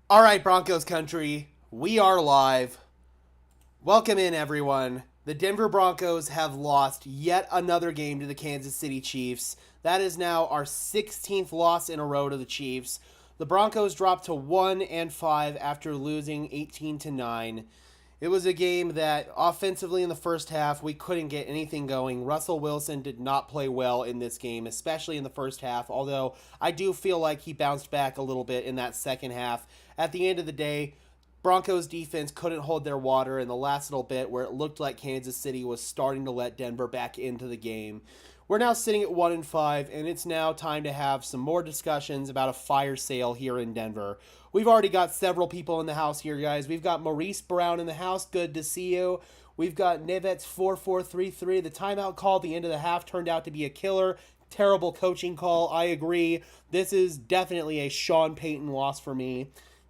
All right, Broncos country, we are live. Welcome in, everyone. The Denver Broncos have lost yet another game to the Kansas City Chiefs. That is now our 16th loss in a row to the Chiefs. The Broncos dropped to 1-5 after losing 18-9. It was a game that offensively in the first half we couldn't get anything going. Russell Wilson did not play well in this game, especially in the first half, although I do feel like he bounced back a little bit in that second half. At the end of the day, Broncos defense couldn't hold their water in the last little bit where it looked like Kansas City was starting to let Denver back into the game. We're now sitting at 1-5, and it's now time to have some more discussions about a fire sale here in Denver. We've already got several people in the house here, guys. We've got Maurice Brown in the house. Good to see you. We've got Nivets4433. The timeout call at the end of the half turned out to be a killer. Terrible coaching call. I agree. This is definitely a Sean Payton loss for me.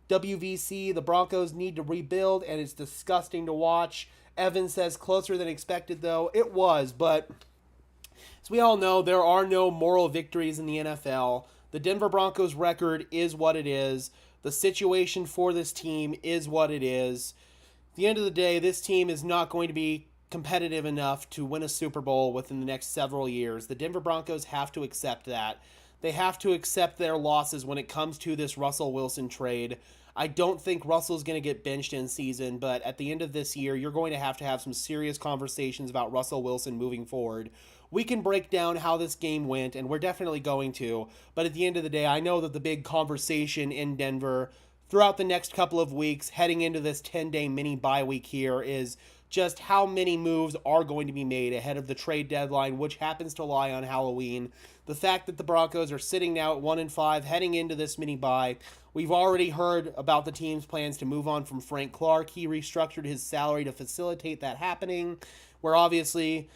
WVC, the Broncos need to rebuild, and it's disgusting to watch. Evan says closer than expected, though. It was, but as we all know, there are no moral victories in the NFL. The Denver Broncos record is what it is. The situation for this team is what it is. At the end of the day, this team is not going to be competitive enough to win a Super Bowl within the next several years. The Denver Broncos have to accept that. They have to accept their losses when it comes to this Russell Wilson trade. I don't think Russell's going to get benched in season, but at the end of this year, you're going to have some serious conversations about Russell Wilson moving forward. We can break down how this game went, and we're definitely going to, but at the end of the day, I know that the big conversation in Denver throughout the next couple of weeks, heading into this 10-day mini bye week here, is just how many moves are going to be made ahead of the trade deadline, which happens to lie on Halloween. The fact that the Broncos are sitting now at 1-5, heading into this mini bye, we've already heard about the team's plans to move on from Frank Clark. He restructured his salary to facilitate that happening. We've obviously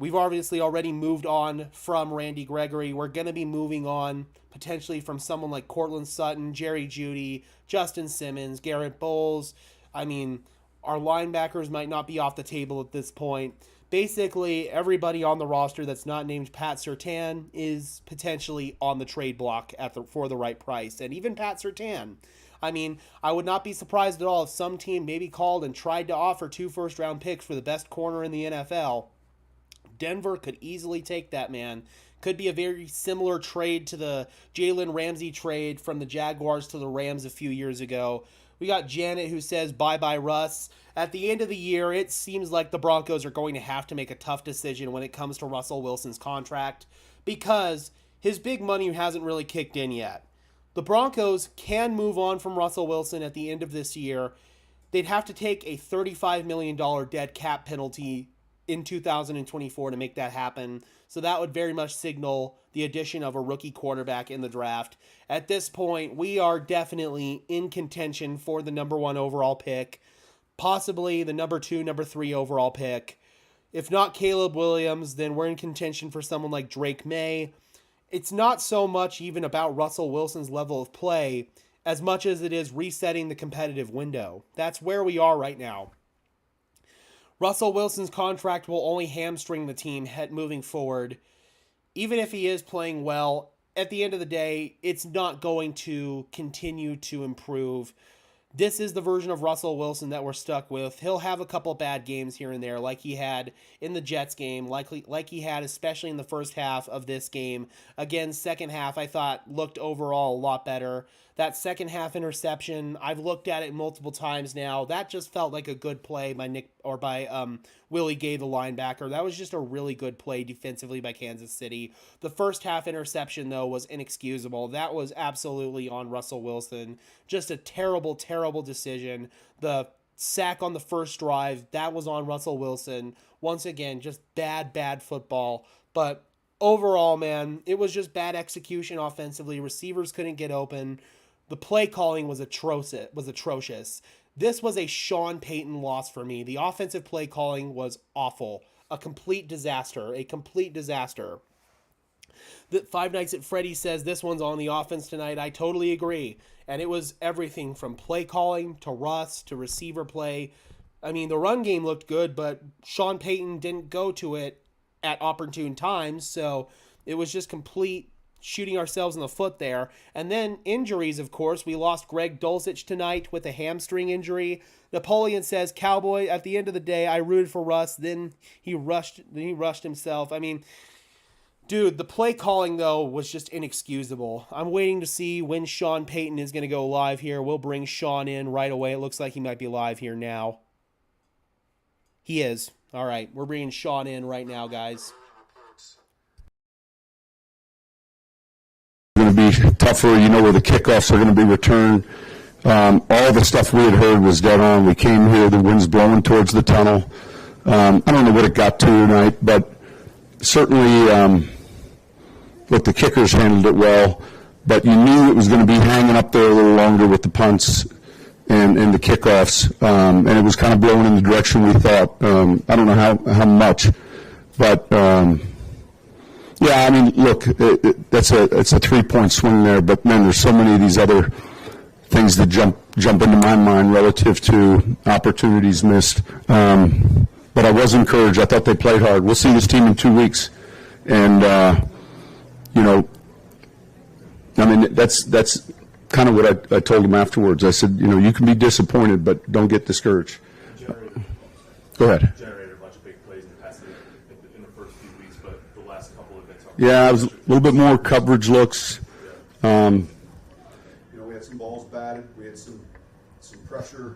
already moved on from Randy Gregory. We're going to be moving on potentially from someone like Cortland Sutton, Jerry Jeudy, Justin Simmons, Garrett Bowles. I mean, our linebackers might not be off the table at this point. Basically, everybody on the roster that's not named Pat Surtain is potentially on the trade block for the right price. And even Pat Surtain. I mean, I would not be surprised at all if some team maybe called and tried to offer 2 first-round picks for the best corner in the NFL. Denver could easily take that, man. Could be a very similar trade to the Jalen Ramsey trade from the Jaguars to the Rams a few years ago. We got Janet who says, bye-bye, Russ. At the end of the year, it seems like the Broncos are going to have to make a tough decision when it comes to Russell Wilson's contract because his big money hasn't really kicked in yet. The Broncos can move on from Russell Wilson at the end of this year. They'd have to take a $35 million dead cap penalty in 2024 to make that happen. So that would very much signal the addition of a rookie quarterback in the draft. At this point, we are definitely in contention for the number 1 overall pick, possibly the number 2, number 3 overall pick. If not Caleb Williams, then we're in contention for someone like Drake May. It's not so much even about Russell Wilson's level of play as much as it is resetting the competitive window. That's where we are right now. Russell Wilson's contract will only hamstring the team moving forward. Even if he is playing well, at the end of the day, it's not going to continue to improve. This is the version of Russell Wilson that we're stuck with. He'll have a couple bad games here and there, like he had in the Jets game, like he had especially in the first half of this game. Again, second half I thought looked overall a lot better. That second half interception, I've looked at it multiple times now. That just felt like a good play by Willie Gay, the linebacker. That was just a really good play defensively by Kansas City. The first half interception, though, was inexcusable. That was absolutely on Russell Wilson. Just a terrible, terrible decision. The sack on the first drive, that was on Russell Wilson. Once again, just bad, bad football. But overall, man, it was just bad execution offensively. Receivers couldn't get open. The play calling was atrocious. This was a Sean Payton loss for me. The offensive play calling was awful. A complete disaster. The Five Nights at Freddy says this one's on the offense tonight. I totally agree. And it was everything from play calling to Russ to receiver play. I mean, the run game looked good, but Sean Payton didn't go to it at opportune times. So it was just complete shooting ourselves in the foot there. And then injuries, of course. We lost Greg Dulcich tonight with a hamstring injury. Napoleon says, Cowboy, at the end of the day, I rooted for Russ. Then he rushed himself. I mean, dude, the play calling, though, was just inexcusable. I'm waiting to see when Sean Payton is going to go live here. We'll bring Sean in right away. It looks like he might be live here now. He is. All right, we're bringing Sean in right now, guys. Going to be tougher, where the kickoffs are going to be returned. All the stuff we had heard was dead on. We came here, the wind's blowing towards the tunnel. I don't know what it got to tonight, but certainly, look, the kickers handled it well, but you knew it was going to be hanging up there a little longer with the punts and the kickoffs, and it was kind of blowing in the direction we thought. I don't know how much, but yeah, I mean, look, it's a 3-point swing there, but man, there's so many of these other things that jump into my mind relative to opportunities missed. But I was encouraged. I thought they played hard. We'll see this team in 2 weeks, and I mean, that's kind of what I told them afterwards. I said, you can be disappointed, but don't get discouraged. Go ahead. Generated a bunch of big plays in the past in the first few weeks, but the last couple of events. Yeah, it was a little bit more coverage looks. We had some balls batted. We had some pressure.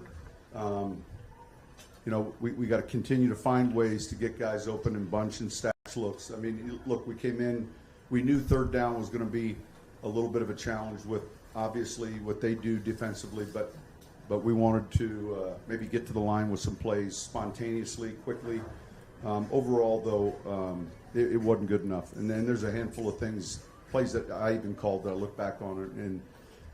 We got to continue to find ways to get guys open and bunch and stash looks. I mean, look, we came in, we knew third down was going to be a little bit of a challenge with obviously what they do defensively, but we wanted to maybe get to the line with some plays spontaneously, quickly. Overall, though, it wasn't good enough. And then there's a handful of plays that I even called that I look back on it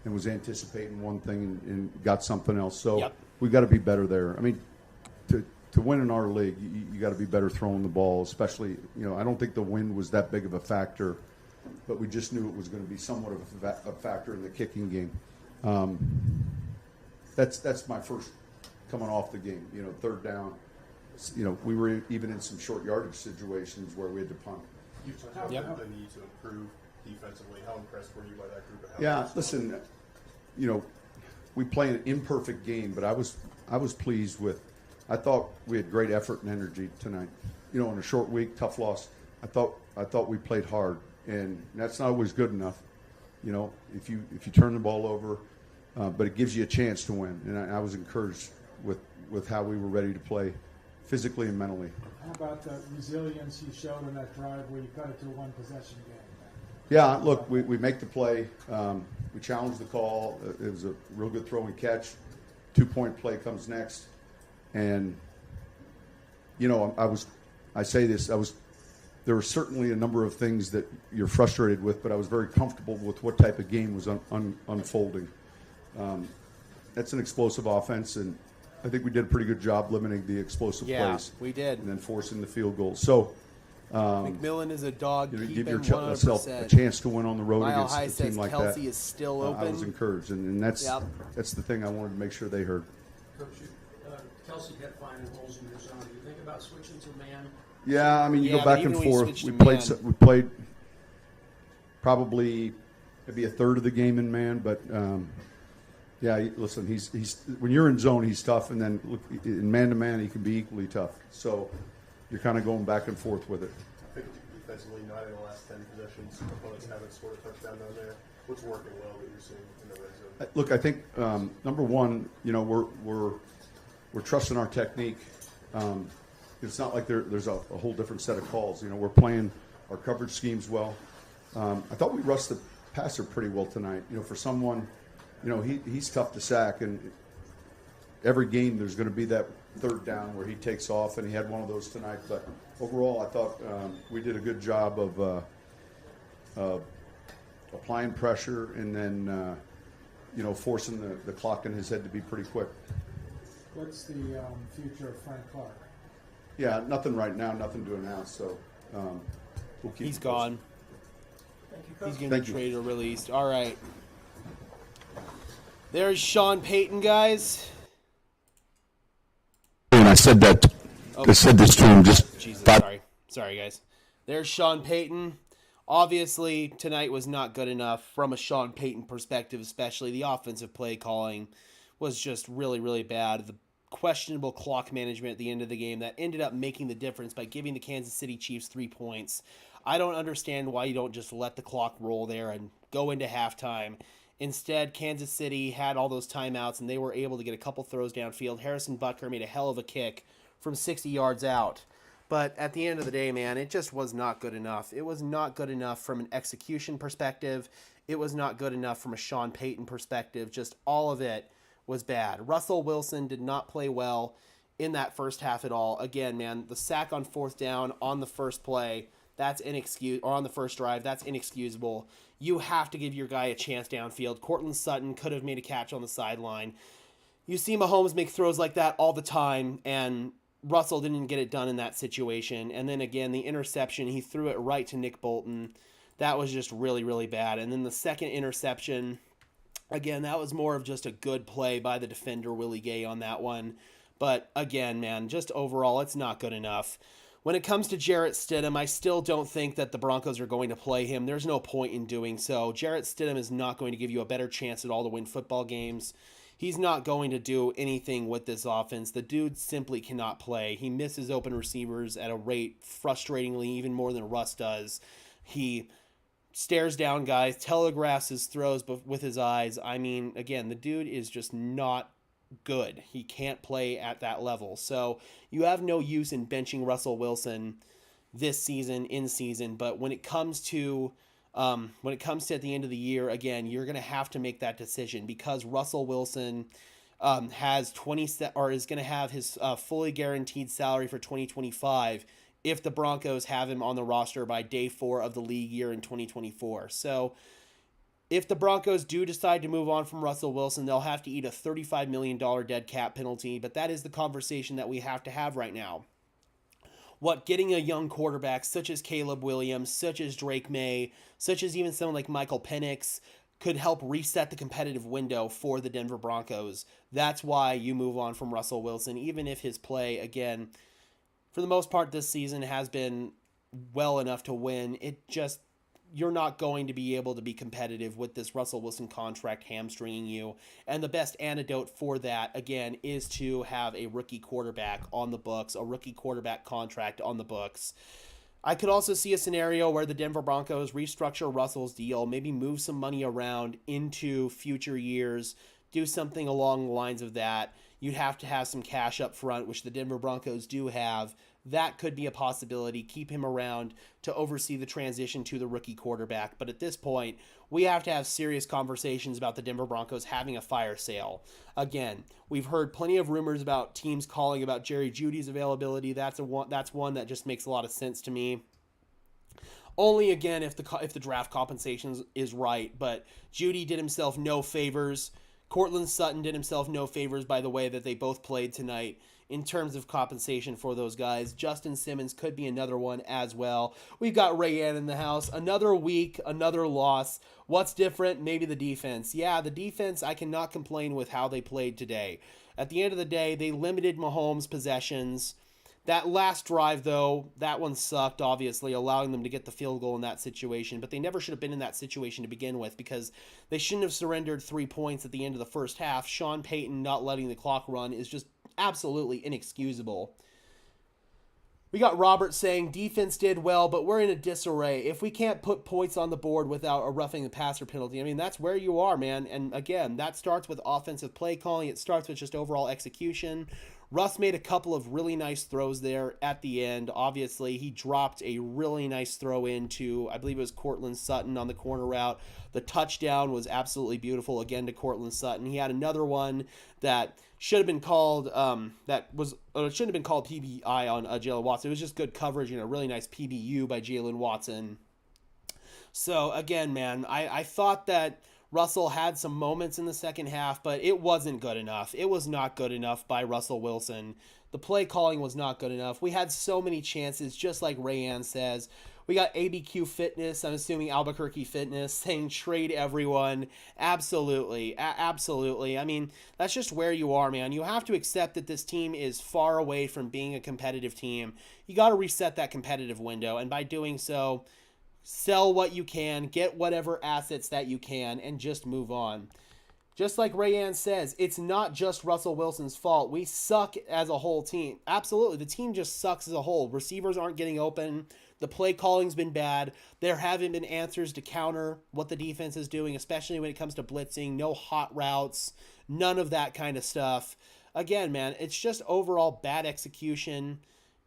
and was anticipating one thing and got something else. So we got to be better there. I mean, to win in our league, you got to be better throwing the ball, especially, I don't think the wind was that big of a factor, but we just knew it was going to be somewhat of a factor in the kicking game. That's my first coming off the game, third down. We were even in some short yardage situations where we had to punt. You talked about the need to improve defensively. How impressed were you by that group? Yeah, listen, we play an imperfect game, but I was pleased with. I thought we had great effort and energy tonight. In a short week, tough loss. I thought we played hard, and that's not always good enough. If you turn the ball over, but it gives you a chance to win, and I was encouraged with how we were ready to play, physically and mentally. How about the resilience you showed in that drive where you cut it to a one-possession game? Yeah, look, we make the play. We challenge the call. It was a real good throw and catch. 2-point play comes next. And, I say this, there were certainly a number of things that you're frustrated with, but I was very comfortable with what type of game was unfolding. That's an explosive offense, and I think we did a pretty good job limiting the explosive plays. Yeah, we did. And then forcing the field goal. So, McMillan is a dog. give yourself a chance to win on the road Mile against High a says team like Kelsey that. is still open. I was encouraged, and that's the thing I wanted to make sure they heard. Coach, Kelsey kept finding holes in your zone. Do you think about switching to man? Yeah, I mean, you go back and forth. We man. played probably maybe a third of the game in man, but yeah, listen, he's when you're in zone, he's tough, and then look, in man to man, he can be equally tough. So you're kind of going back and forth with it. I think defensively, 9 of the last 10 possessions, opponents haven't scored a touchdown down there. What's working well that you're seeing in the red zone? Look, I think number one, we're trusting our technique. It's not like there's a whole different set of calls. We're playing our coverage schemes well. I thought we rushed the passer pretty well tonight. For someone, he's tough to sack, and every game there's going to be that third down where he takes off, and he had one of those tonight. But overall, I thought we did a good job of applying pressure and then forcing the clock in his head to be pretty quick. What's the future of Frank Clark? Yeah, nothing right now, nothing to announce. So we'll keep. He's gone. Thank you, Coach. He's going to be traded or released. All right. There's Sean Payton, guys. And I said I said this to him just Jesus, thought. sorry, guys. There's Sean Payton. Obviously, tonight was not good enough from a Sean Payton perspective, especially. The offensive play calling was just really, really bad. The questionable clock management at the end of the game that ended up making the difference by giving the Kansas City Chiefs 3 points. I don't understand why you don't just let the clock roll there and go into halftime. Instead, Kansas City had all those timeouts, and they were able to get a couple throws downfield. Harrison Butker made a hell of a kick from 60 yards out. But at the end of the day, man, it just was not good enough. It was not good enough from an execution perspective. It was not good enough from a Sean Payton perspective. Just all of it was bad. Russell Wilson did not play well in that first half at all. Again, man, the sack on 4th down on the first play, that's inexcusable, or on the first drive, that's inexcusable. You have to give your guy a chance downfield. Courtland Sutton could have made a catch on the sideline. You see Mahomes make throws like that all the time, and Russell didn't get it done in that situation. And then again, the interception, he threw it right to Nick Bolton. That was just really, really bad. And then the second interception, again, that was more of just a good play by the defender, Willie Gay, on that one. But again, man, just overall, it's not good enough. When it comes to Jarrett Stidham, I still don't think that the Broncos are going to play him. There's no point in doing so. Jarrett Stidham is not going to give you a better chance at all to win football games. He's not going to do anything with this offense. The dude simply cannot play. He misses open receivers at a rate frustratingly even more than Russ does. He stares down guys, telegraphs his throws with his eyes. I mean, again, the dude is just not good. He can't play at that level. So you have no use in benching Russell Wilson this season, in season. But when it comes to at the end of the year, again, you're going to have to make that decision because Russell Wilson has is going to have his fully guaranteed salary for 2025 if the Broncos have him on the roster by day 4 of the league year in 2024. So if the Broncos do decide to move on from Russell Wilson, they'll have to eat a $35 million dead cap penalty, but that is the conversation that we have to have right now. What getting a young quarterback such as Caleb Williams, such as Drake May, such as even someone like Michael Penix could help reset the competitive window for the Denver Broncos. That's why you move on from Russell Wilson, even if his play, again, for the most part this season has been well enough to win. You're not going to be able to be competitive with this Russell Wilson contract hamstringing you. And the best antidote for that, again, is to have a rookie quarterback on the books, a rookie quarterback contract on the books. I could also see a scenario where the Denver Broncos restructure Russell's deal, maybe move some money around into future years, do something along the lines of that. You'd have to have some cash up front, which the Denver Broncos do have. That could be a possibility. Keep him around to oversee the transition to the rookie quarterback. But at this point, we have to have serious conversations about the Denver Broncos having a fire sale. Again, we've heard plenty of rumors about teams calling about Jerry Jeudy's availability. That's one that just makes a lot of sense to me. Only again if the draft compensation is right. But Jeudy did himself no favors. Courtland Sutton did himself no favors by the way that they both played tonight in terms of compensation for those guys. Justin Simmons could be another one as well. We've got Rayanne in the house. Another week, another loss. What's different? Maybe the defense. Yeah, the defense, I cannot complain with how they played today. At the end of the day, they limited Mahomes' possessions. That last drive, though, that one sucked, obviously, allowing them to get the field goal in that situation. But they never should have been in that situation to begin with because they shouldn't have surrendered 3 points at the end of the first half. Sean Payton not letting the clock run is just absolutely inexcusable. We got Robert saying defense did well, but we're in a disarray. If we can't put points on the board without a roughing the passer penalty, I mean, that's where you are, man. And again, that starts with offensive play calling. It starts with just overall execution. Russ made a couple of really nice throws there at the end. Obviously, he dropped a really nice throw into, I believe it was Courtland Sutton on the corner route. The touchdown was absolutely beautiful, again, to Courtland Sutton. He had another one that should have been called, it shouldn't have been called PBI on Jalen Watson. It was just good coverage and a really nice PBU by Jalen Watson. So, again, man, I thought that Russell had some moments in the second half, but it wasn't good enough. It was not good enough by Russell Wilson. The play calling was not good enough. We had so many chances, just like Rayanne says. We got ABQ Fitness, I'm assuming Albuquerque Fitness, saying trade everyone. Absolutely. Absolutely. I mean, that's just where you are, man. You have to accept that this team is far away from being a competitive team. You got to reset that competitive window, and by doing so, sell what you can, get whatever assets that you can, and just move on. Just like Rayanne says, it's not just Russell Wilson's fault. We suck as a whole team. Absolutely. The team just sucks as a whole. Receivers aren't getting open. The play calling's been bad. There haven't been answers to counter what the defense is doing, especially when it comes to blitzing. No hot routes. None of that kind of stuff. Again, man, it's just overall bad execution.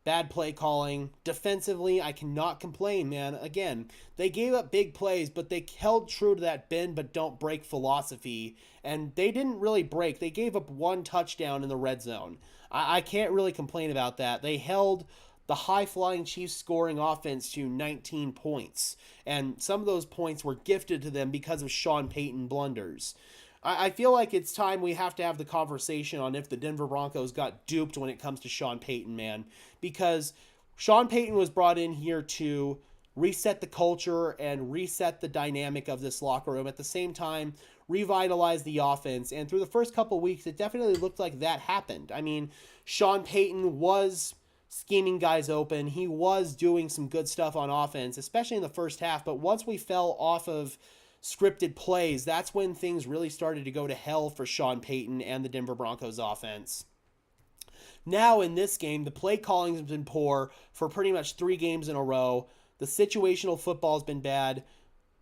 Bad play calling. Defensively, I cannot complain, man. Again, they gave up big plays, but they held true to that bend but don't break philosophy. And they didn't really break. They gave up one touchdown in the red zone. I can't really complain about that. They held the high-flying Chiefs scoring offense to 19 points. And some of those points were gifted to them because of Sean Payton blunders. I feel like it's time we have to have the conversation on if the Denver Broncos got duped when it comes to Sean Payton, man. Because Sean Payton was brought in here to reset the culture and reset the dynamic of this locker room. At the same time, revitalize the offense. And through the first couple weeks, it definitely looked like that happened. I mean, Sean Payton was scheming guys open. He was doing some good stuff on offense, especially in the first half. But once we fell off of scripted plays, that's when things really started to go to hell for Sean Payton and the Denver Broncos offense. Now in this game, the play calling has been poor for pretty much 3 games in a row. The situational football has been bad.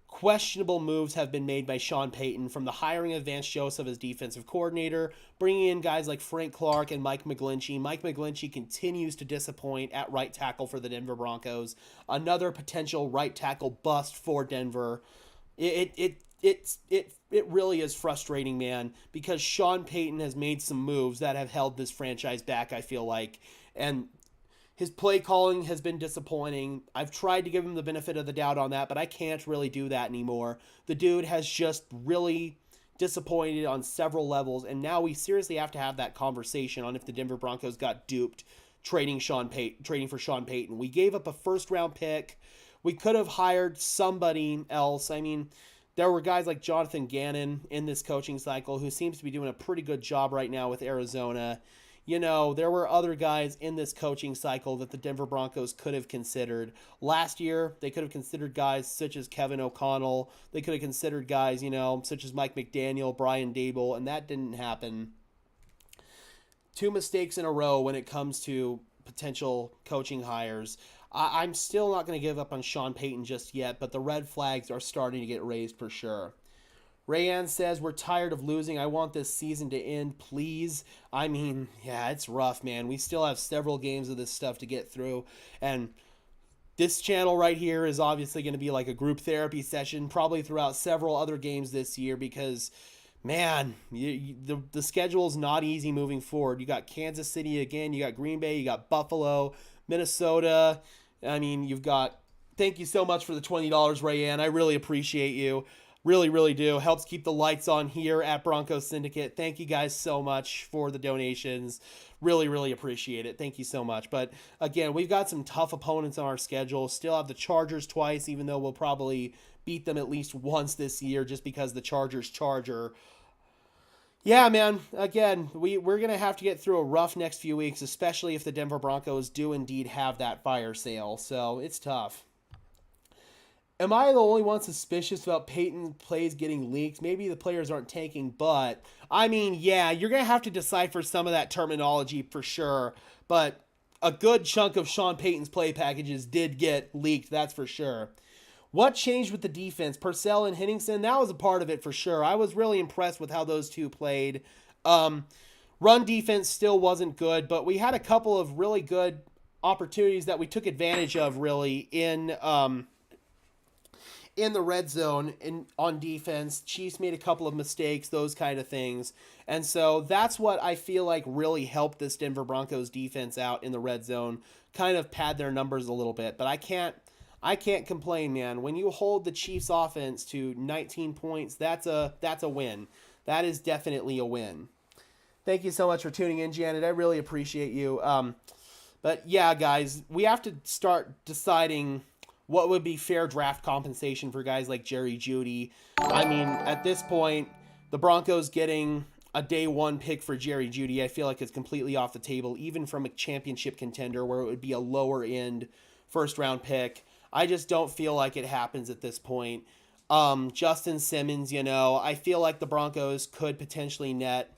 Questionable moves have been made by Sean Payton, from the hiring of Vance Joseph as defensive coordinator, bringing in guys like Frank Clark and Mike McGlinchey. Mike McGlinchey continues to disappoint at right tackle for the Denver Broncos. Another potential right tackle bust for Denver. It really is frustrating, man, because Sean Payton has made some moves that have held this franchise back, I feel like, and his play calling has been disappointing. I've tried to give him the benefit of the doubt on that, but I can't really do that anymore. The dude has just really disappointed on several levels, and now we seriously have to have that conversation on if the Denver Broncos got duped trading for Sean Payton. We gave up a first-round pick. We could have hired somebody else. I mean, there were guys like Jonathan Gannon in this coaching cycle who seems to be doing a pretty good job right now with Arizona. You know, there were other guys in this coaching cycle that the Denver Broncos could have considered. Last year, they could have considered guys such as Kevin O'Connell. They could have considered guys, such as Mike McDaniel, Brian Dable, and that didn't happen. 2 mistakes in a row when it comes to potential coaching hires. I'm still not going to give up on Sean Payton just yet, but the red flags are starting to get raised for sure. Rayanne says, we're tired of losing. I want this season to end, please. I mean, yeah, it's rough, man. We still have several games of this stuff to get through. And this channel right here is obviously going to be like a group therapy session, probably throughout several other games this year because, man, the schedule is not easy moving forward. You got Kansas City again. You got Green Bay. You got Buffalo, Minnesota. I mean, you've got, thank you so much for the $20, Rayanne. I really appreciate you. Really, really do. Helps keep the lights on here at Broncos Syndicate. Thank you guys so much for the donations. Really, really appreciate it. Thank you so much. But again, we've got some tough opponents on our schedule. Still have the Chargers twice, even though we'll probably beat them at least once this year just because the Chargers charger. Yeah, man, again, we're going to have to get through a rough next few weeks, especially if the Denver Broncos do indeed have that fire sale. So it's tough. Am I the only one suspicious about Payton plays getting leaked? Maybe the players aren't tanking, but, I mean, yeah, you're going to have to decipher some of that terminology for sure. But a good chunk of Sean Payton's play packages did get leaked, that's for sure. What changed with the defense? Purcell and Henningsen, that was a part of it for sure. I was really impressed with how those two played. Run defense still wasn't good, but we had a couple of really good opportunities that we took advantage of, really, in the red zone on defense. Chiefs made a couple of mistakes, those kind of things. And so that's what I feel like really helped this Denver Broncos defense out in the red zone, kind of pad their numbers a little bit. But I can't complain, man. When you hold the Chiefs offense to 19 points, that's a win. That is definitely a win. Thank you so much for tuning in, Janet. I really appreciate you. But yeah, guys, we have to start deciding what would be fair draft compensation for guys like Jeudy. I mean, at this point, the Broncos getting a day 1 pick for Jeudy, I feel like it's completely off the table, even from a championship contender where it would be a lower end first round pick. I just don't feel like it happens at this point. Justin Simmons, I feel like the Broncos could potentially net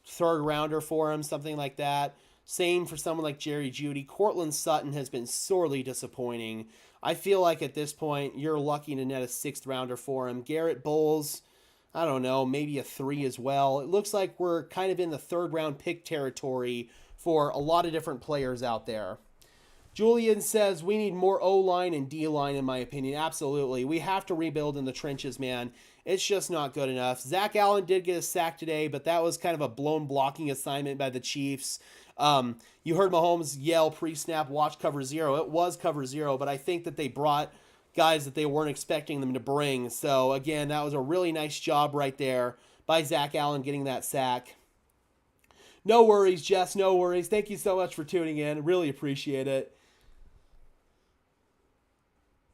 third rounder for him, something like that. Same for someone like Jeudy. Cortland Sutton has been sorely disappointing. I feel like at this point, you're lucky to net a sixth rounder for him. Garrett Bowles, I don't know, maybe a 3 as well. It looks like we're kind of in the third round pick territory for a lot of different players out there. Julian says we need more O-line and D-line, in my opinion. Absolutely. We have to rebuild in the trenches, man. It's just not good enough. Zach Allen did get a sack today, but that was kind of a blown blocking assignment by the Chiefs. You heard Mahomes yell pre-snap, watch cover 0. It was cover 0, but I think that they brought guys that they weren't expecting them to bring. So, again, that was a really nice job right there by Zach Allen getting that sack. No worries, Jess. No worries. Thank you so much for tuning in. Really appreciate it.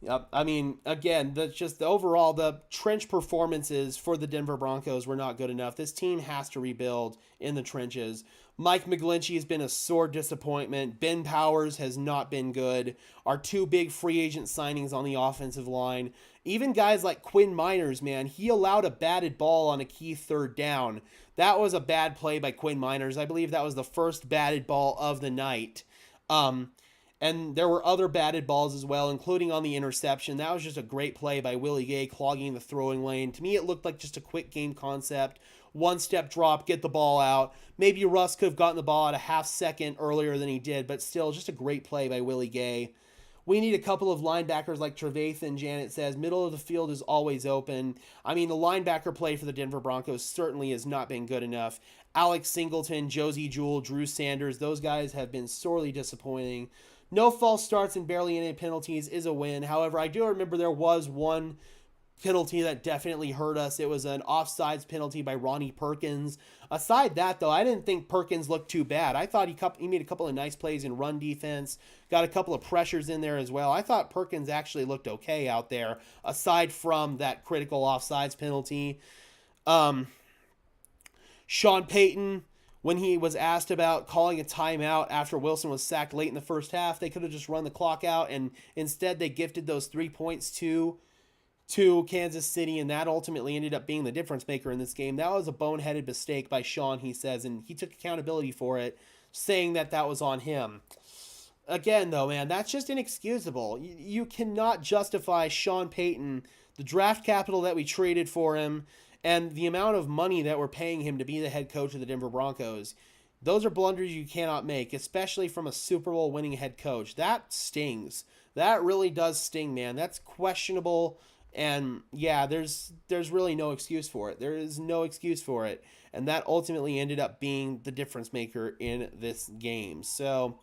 Yep. I mean, again, that's just overall the trench performances for the Denver Broncos were not good enough. This team has to rebuild in the trenches. Mike McGlinchey has been a sore disappointment. Ben Powers has not been good. Our 2 big free agent signings on the offensive line. Even guys like Quinn Miners, man, he allowed a batted ball on a key third down. That was a bad play by Quinn Miners. I believe that was the first batted ball of the night. And there were other batted balls as well, including on the interception. That was just a great play by Willie Gay clogging the throwing lane. To me, it looked like just a quick game concept. One-step drop, get the ball out. Maybe Russ could have gotten the ball out a half second earlier than he did, but still just a great play by Willie Gay. We need a couple of linebackers like Trevathan, Janet says. Middle of the field is always open. I mean, the linebacker play for the Denver Broncos certainly has not been good enough. Alex Singleton, Josie Jewell, Drew Sanders, those guys have been sorely disappointing. No false starts and barely any penalties is a win. However, I do remember there was one penalty that definitely hurt us. It was an offsides penalty by Ronnie Perkins. Aside that, though, I didn't think Perkins looked too bad. I thought he made a couple of nice plays in run defense, got a couple of pressures in there as well. I thought Perkins actually looked okay out there, aside from that critical offsides penalty. Sean Payton, when he was asked about calling a timeout after Wilson was sacked late in the first half, they could have just run the clock out, and instead they gifted those 3 points to Kansas City, and that ultimately ended up being the difference maker in this game. That was a boneheaded mistake by Sean, he says, and he took accountability for it, saying that that was on him. Again, though, man, that's just inexcusable. You cannot justify Sean Payton, the draft capital that we traded for him, and the amount of money that we're paying him to be the head coach of the Denver Broncos. Those are blunders you cannot make, especially from a Super Bowl winning head coach. That stings. That really does sting, man. That's questionable. And yeah, there's really no excuse for it. There is no excuse for it. And that ultimately ended up being the difference maker in this game. So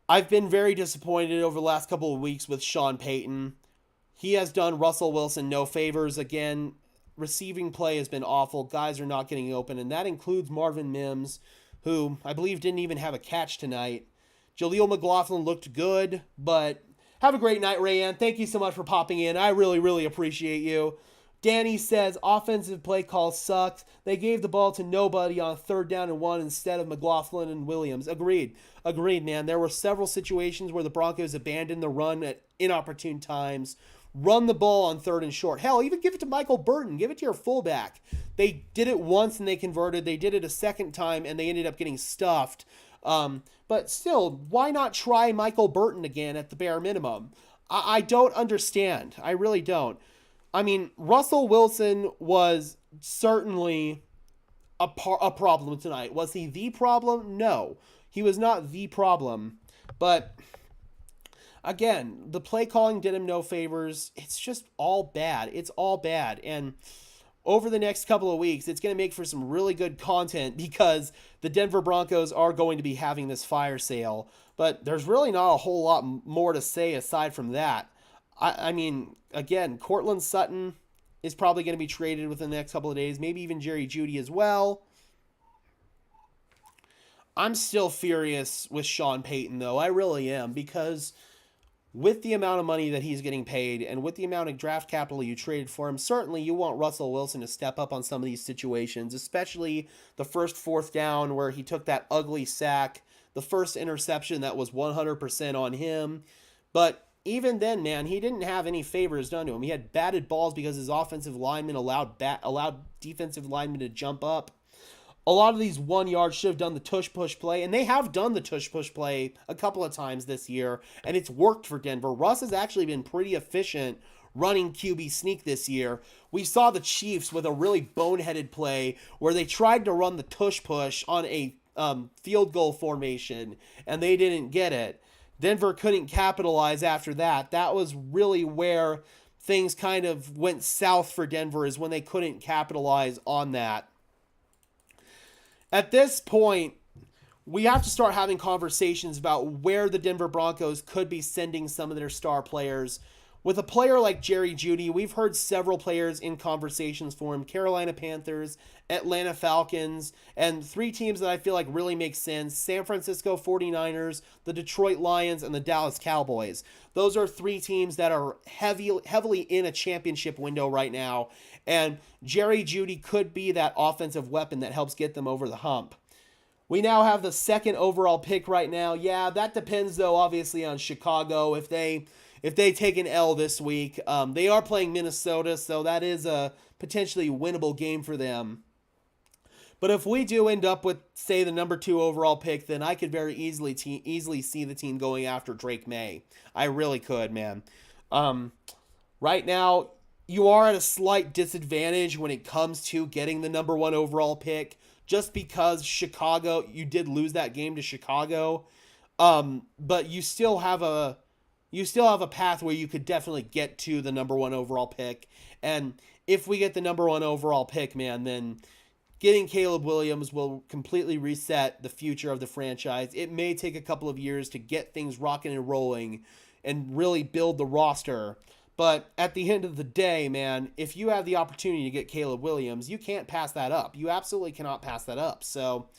I've been very disappointed over the last couple of weeks with Sean Payton. He has done Russell Wilson no favors. Again, receiving play has been awful. Guys are not getting open, and that includes Marvin Mims, who I believe didn't even have a catch tonight. Jaleel McLaughlin looked good, but have a great night, Rayanne. Thank you so much for popping in. I really, really appreciate you. Danny says, offensive play call sucks. They gave the ball to nobody on 3rd down and 1 instead of McLaughlin and Williams. Agreed, man. There were several situations where the Broncos abandoned the run at inopportune times. Run the ball on 3rd and short. Hell, even give it to Michael Burton. Give it to your fullback. They did it once and they converted. They did it a second time and they ended up getting stuffed. But still, why not try Michael Burton again at the bare minimum? I don't understand. I really don't. I mean, Russell Wilson was certainly a problem tonight. Was he the problem? No. He was not the problem. But again, the play calling did him no favors. It's just all bad. It's all bad. And over the next couple of weeks, it's going to make for some really good content because the Denver Broncos are going to be having this fire sale. But there's really not a whole lot more to say aside from that. I mean, again, Cortland Sutton is probably going to be traded within the next couple of days. Maybe even Jeudy as well. I'm still furious with Sean Payton, though. I really am, because with the amount of money that he's getting paid and with the amount of draft capital you traded for him, certainly you want Russell Wilson to step up on some of these situations, especially the first 4th down where he took that ugly sack, the first interception that was 100% on him. But even then, man, he didn't have any favors done to him. He had batted balls because his offensive lineman allowed defensive linemen to jump up. A lot of these 1 yard should have done the tush-push play, and they have done the tush-push play a couple of times this year, and it's worked for Denver. Russ has actually been pretty efficient running QB sneak this year. We saw the Chiefs with a really boneheaded play where they tried to run the tush-push on a field goal formation, and they didn't get it. Denver couldn't capitalize after that. That was really where things kind of went south for Denver, is when they couldn't capitalize on that. At this point, we have to start having conversations about where the Denver Broncos could be sending some of their star players. With a player like Jeudy, we've heard several players in conversations for him: Carolina Panthers, Atlanta Falcons, and 3 teams that I feel like really make sense: San Francisco 49ers, the Detroit Lions, and the Dallas Cowboys. Those are 3 teams that are heavily in a championship window right now, and Jeudy could be that offensive weapon that helps get them over the hump. We now have the 2nd overall pick right now. Yeah, that depends, though, obviously, on Chicago. If they take an L this week, they are playing Minnesota, so that is a potentially winnable game for them. But if we do end up with, say, the number 2 overall pick, then I could very easily see the team going after Drake May. I really could, man. Right now, you are at a slight disadvantage when it comes to getting the number 1 overall pick, just because Chicago, you did lose that game to Chicago, but you still have a path where you could definitely get to the number 1 overall pick. And if we get the number 1 overall pick, man, then getting Caleb Williams will completely reset the future of the franchise. It may take a couple of years to get things rocking and rolling and really build the roster. But at the end of the day, man, if you have the opportunity to get Caleb Williams, you can't pass that up. You absolutely cannot pass that up. So,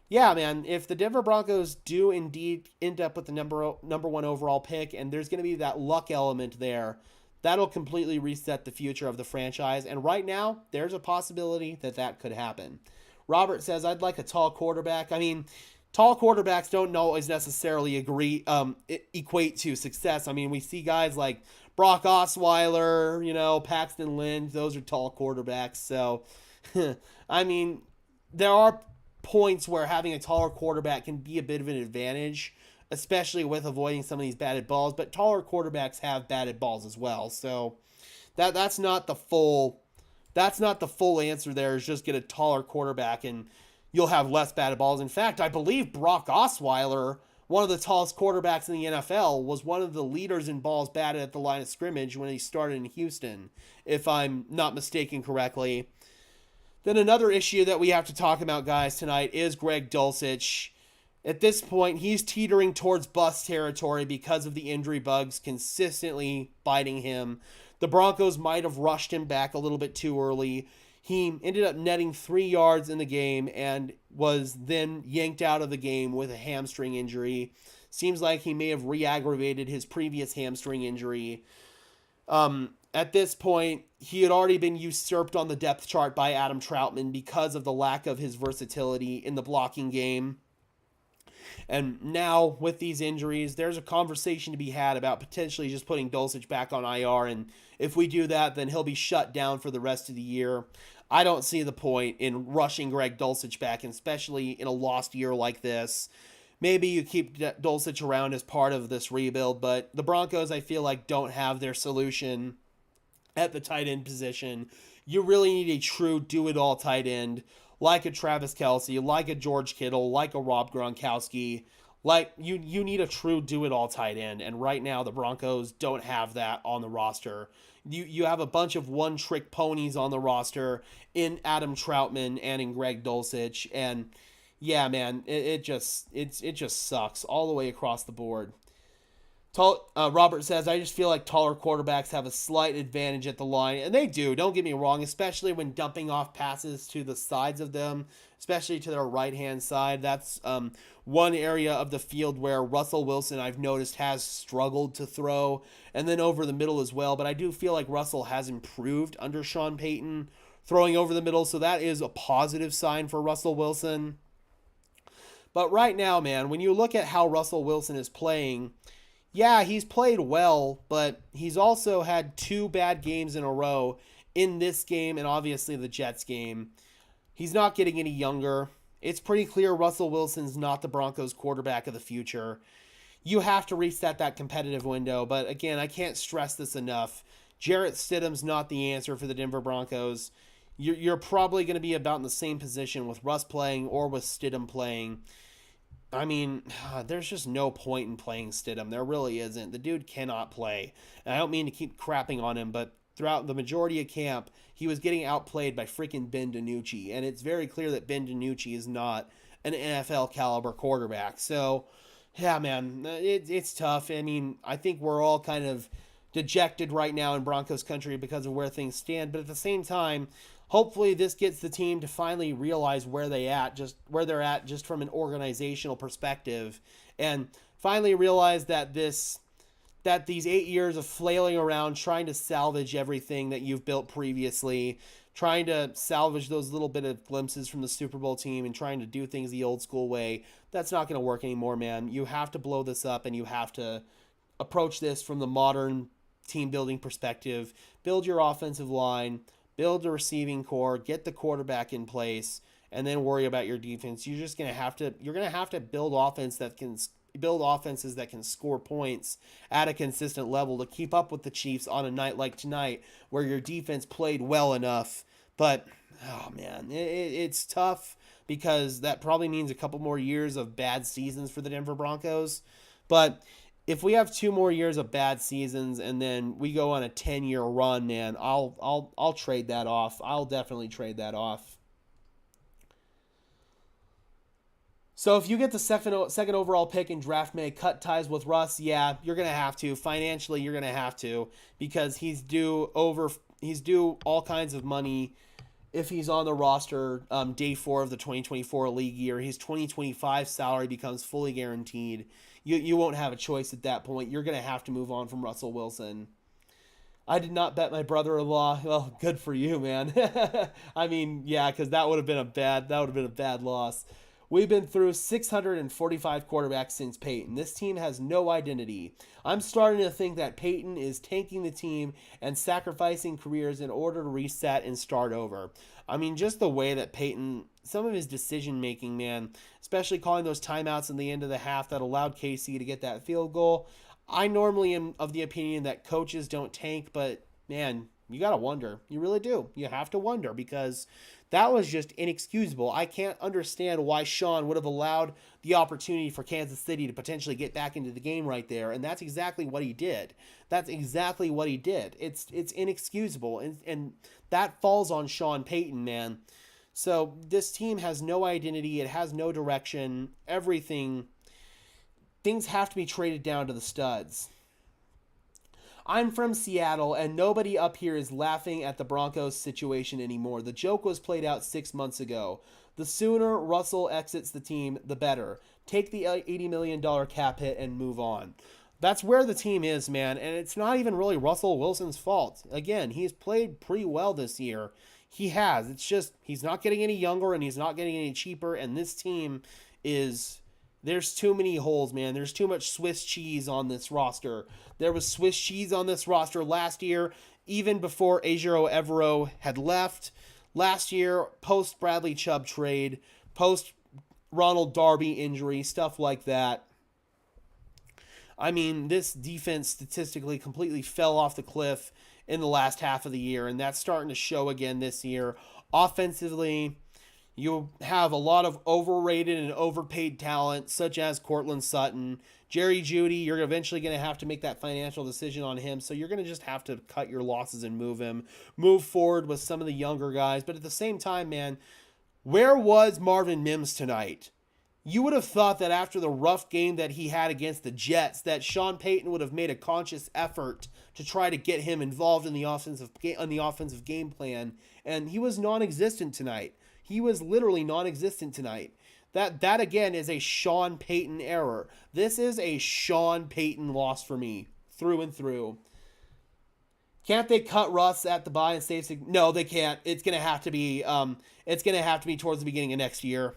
yeah, man, if the Denver Broncos do indeed end up with the number 1 overall pick, and there's going to be that luck element there, that'll completely reset the future of the franchise. And right now, there's a possibility that could happen. Robert says, I'd like a tall quarterback. I mean, tall quarterbacks don't always necessarily equate to success. I mean, we see guys like Brock Osweiler, Paxton Lynch. Those are tall quarterbacks. So, I mean, there are points where having a taller quarterback can be a bit of an advantage, especially with avoiding some of these batted balls. But taller quarterbacks have batted balls as well. So that's not the full answer there, is just get a taller quarterback and you'll have less batted balls. In fact, I believe Brock Osweiler, one of the tallest quarterbacks in the NFL, was one of the leaders in balls batted at the line of scrimmage when he started in Houston, if I'm not mistaken correctly. Then another issue that we have to talk about, guys, tonight is Greg Dulcich. At this point, he's teetering towards bust territory because of the injury bugs consistently biting him. The Broncos might have rushed him back a little bit too early. He ended up netting 3 yards in the game and was then yanked out of the game with a hamstring injury. Seems like he may have re-aggravated his previous hamstring injury. At this point, he had already been usurped on the depth chart by Adam Troutman because of the lack of his versatility in the blocking game. And now, with these injuries, there's a conversation to be had about potentially just putting Dulcich back on IR. And if we do that, then he'll be shut down for the rest of the year. I don't see the point in rushing Greg Dulcich back, and especially in a lost year like this. Maybe you keep Dulcich around as part of this rebuild, but the Broncos, I feel like, don't have their solution at the tight end position. You really need a true do-it-all tight end, like a Travis Kelce, like a George Kittle, like a Rob Gronkowski. Like, you need a true do-it-all tight end, and right now the Broncos don't have that on the roster. You have a bunch of one-trick ponies on the roster in Adam Troutman and in Greg Dulcich, and yeah, man, it just sucks all the way across the board. Robert says, I just feel like taller quarterbacks have a slight advantage at the line, and they do, don't get me wrong, especially when dumping off passes to the sides of them, especially to their right-hand side. That's one area of the field where Russell Wilson, I've noticed, has struggled to throw, and then over the middle as well, but I do feel like Russell has improved under Sean Payton, throwing over the middle, so that is a positive sign for Russell Wilson. But right now, man, when you look at how Russell Wilson is playing, Yeah, he's played well, but he's also had 2 bad games in a row in this game and obviously the Jets game. He's not getting any younger. It's pretty clear Russell Wilson's not the Broncos quarterback of the future. You have to reset that competitive window, but again, I can't stress this enough. Jarrett Stidham's not the answer for the Denver Broncos. You're probably going to be about in the same position with Russ playing or with Stidham playing. I mean, there's just no point in playing Stidham. There really isn't. The dude cannot play. And I don't mean to keep crapping on him, but throughout the majority of camp, he was getting outplayed by freaking Ben DiNucci. And it's very clear that Ben DiNucci is not an NFL caliber quarterback. So, yeah, man, it's tough. I mean, I think we're all kind of dejected right now in Broncos country because of where things stand. But at the same time, hopefully this gets the team to finally realize where they're at just from an organizational perspective, and finally realize that these 8 years of flailing around trying to salvage everything that you've built previously, trying to salvage those little bit of glimpses from the Super Bowl team and trying to do things the old school way, that's not going to work anymore, man. You have to blow this up, and you have to approach this from the modern team building perspective. Build your offensive line, build a receiving core, get the quarterback in place, and then worry about your defense. You're going to have to build offenses that can score points at a consistent level to keep up with the Chiefs on a night like tonight where your defense played well enough. But oh man, it's tough because that probably means a couple more years of bad seasons for the Denver Broncos. But if we have 2 more years of bad seasons and then we go on a 10-year run, man, I'll trade that off. I'll definitely trade that off. So if you get the second overall pick in draft May, cut ties with Russ, yeah, you're gonna have to. Financially, you're gonna have to, because he's due all kinds of money if he's on the roster day 4 of the 2024 league year. His 2025 salary becomes fully guaranteed. You won't have a choice at that point. You're going to have to move on from Russell Wilson. I did not bet my brother-in-law. Well, good for you, man. I mean, yeah, because that would have been a bad loss. We've been through 645 quarterbacks since Payton. This team has no identity. I'm starting to think that Payton is tanking the team and sacrificing careers in order to reset and start over. I mean, just the way that Payton, some of his decision-making, man, especially calling those timeouts in the end of the half that allowed KC to get that field goal. I normally am of the opinion that coaches don't tank, but, man, you got to wonder. You really do. You have to wonder, because that was just inexcusable. I can't understand why Sean would have allowed the opportunity for Kansas City to potentially get back into the game right there, and that's exactly what he did. It's inexcusable, and that falls on Sean Payton, man. So this team has no identity. It has no direction. Things have to be traded down to the studs. I'm from Seattle, and nobody up here is laughing at the Broncos situation anymore. The joke was played out 6 months ago. The sooner Russell exits the team, the better. Take the $80 million cap hit and move on. That's where the team is, man, and it's not even really Russell Wilson's fault. Again, he's played pretty well this year. He has. It's just he's not getting any younger and he's not getting any cheaper, and this team is... There's too many holes, man. There's too much Swiss cheese on this roster. There was Swiss cheese on this roster last year, even before Ejiro Evero had left. Last year, post-Bradley Chubb trade, post-Ronald Darby injury, stuff like that. I mean, this defense statistically completely fell off the cliff in the last half of the year, and that's starting to show again this year. Offensively, you have a lot of overrated and overpaid talent, such as Cortland Sutton. Jerry Jeudy, you're eventually going to have to make that financial decision on him, so you're going to just have to cut your losses and move him. Move forward with some of the younger guys, but at the same time, man, where was Marvin Mims tonight? You would have thought that after the rough game that he had against the Jets, that Sean Payton would have made a conscious effort to try to get him involved in the offensive game plan, and he was non-existent tonight. He was literally non-existent tonight. That again is a Sean Payton error. This is a Sean Payton loss for me, through and through. Can't they cut Russ at the bye and save? No, they can't. It's gonna have to be. It's gonna have to be towards the beginning of next year.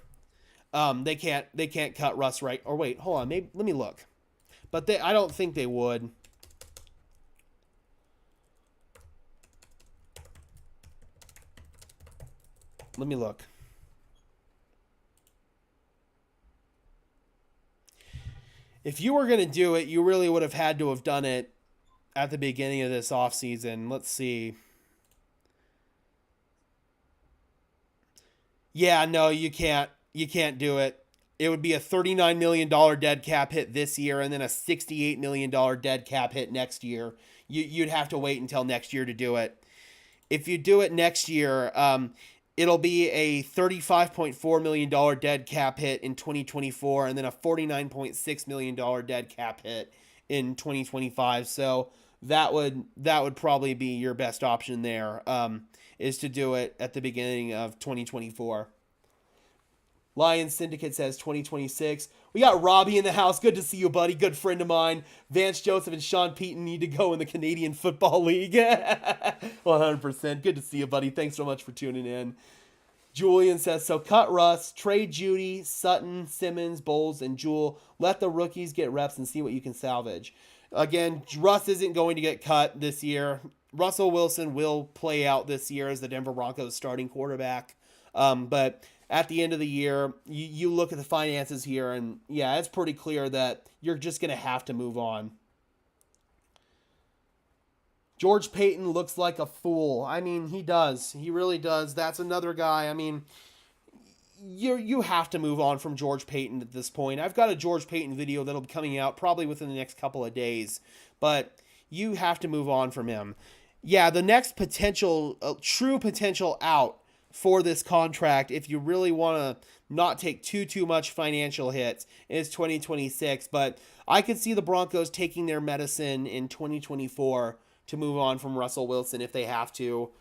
They can't cut Russ right. Or wait, hold on. Maybe let me look. But I don't think they would. Let me look. If you were going to do it, you really would have had to have done it at the beginning of this offseason. Let's see. Yeah, no, you can't. You can't do it. It would be a $39 million dead cap hit this year and then a $68 million dead cap hit next year. You'd have to wait until next year to do it. If you do it next year, it'll be a $35.4 million dead cap hit in 2024 and then a $49.6 million dead cap hit in 2025. So that would probably be your best option there, is to do it at the beginning of 2024. Lions Syndicate says 2026. We got Robbie in the house. Good to see you, buddy. Good friend of mine. Vance Joseph and Sean Payton need to go in the Canadian Football League. 100%. Good to see you, buddy. Thanks so much for tuning in. Julian says, so cut Russ, trade Jeudy, Sutton, Simmons, Bowles, and Jewell. Let the rookies get reps and see what you can salvage. Again, Russ isn't going to get cut this year. Russell Wilson will play out this year as the Denver Broncos starting quarterback. But at the end of the year, you look at the finances here, and yeah, it's pretty clear that you're just going to have to move on. George Payton looks like a fool. I mean, he does. He really does. That's another guy. I mean, you have to move on from George Payton at this point. I've got a George Payton video that'll be coming out probably within the next couple of days, but you have to move on from him. Yeah, the next potential, true potential out for this contract, if you really want to not take too much financial hits, is 2026. But I could see the Broncos taking their medicine in 2024 to move on from Russell Wilson if they have to.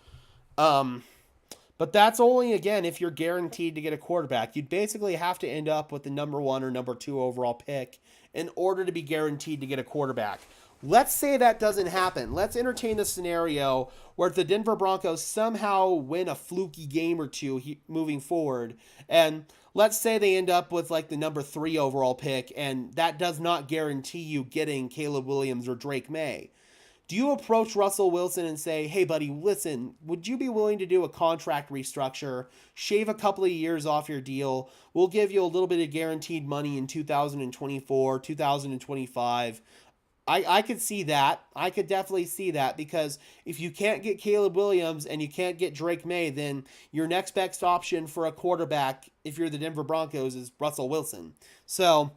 But that's only, again, if you're guaranteed to get a quarterback. You'd basically have to end up with the number 1 or number 2 overall pick in order to be guaranteed to get a quarterback. Let's say that doesn't happen. Let's entertain the scenario where the Denver Broncos somehow win a fluky game or two moving forward. And let's say they end up with like the number 3 overall pick, and that does not guarantee you getting Caleb Williams or Drake May. Do you approach Russell Wilson and say, hey, buddy, listen, would you be willing to do a contract restructure, shave a couple of years off your deal? We'll give you a little bit of guaranteed money in 2024, 2025. I could see that. I could definitely see that, because if you can't get Caleb Williams and you can't get Drake May, then your next best option for a quarterback, if you're the Denver Broncos, is Russell Wilson. So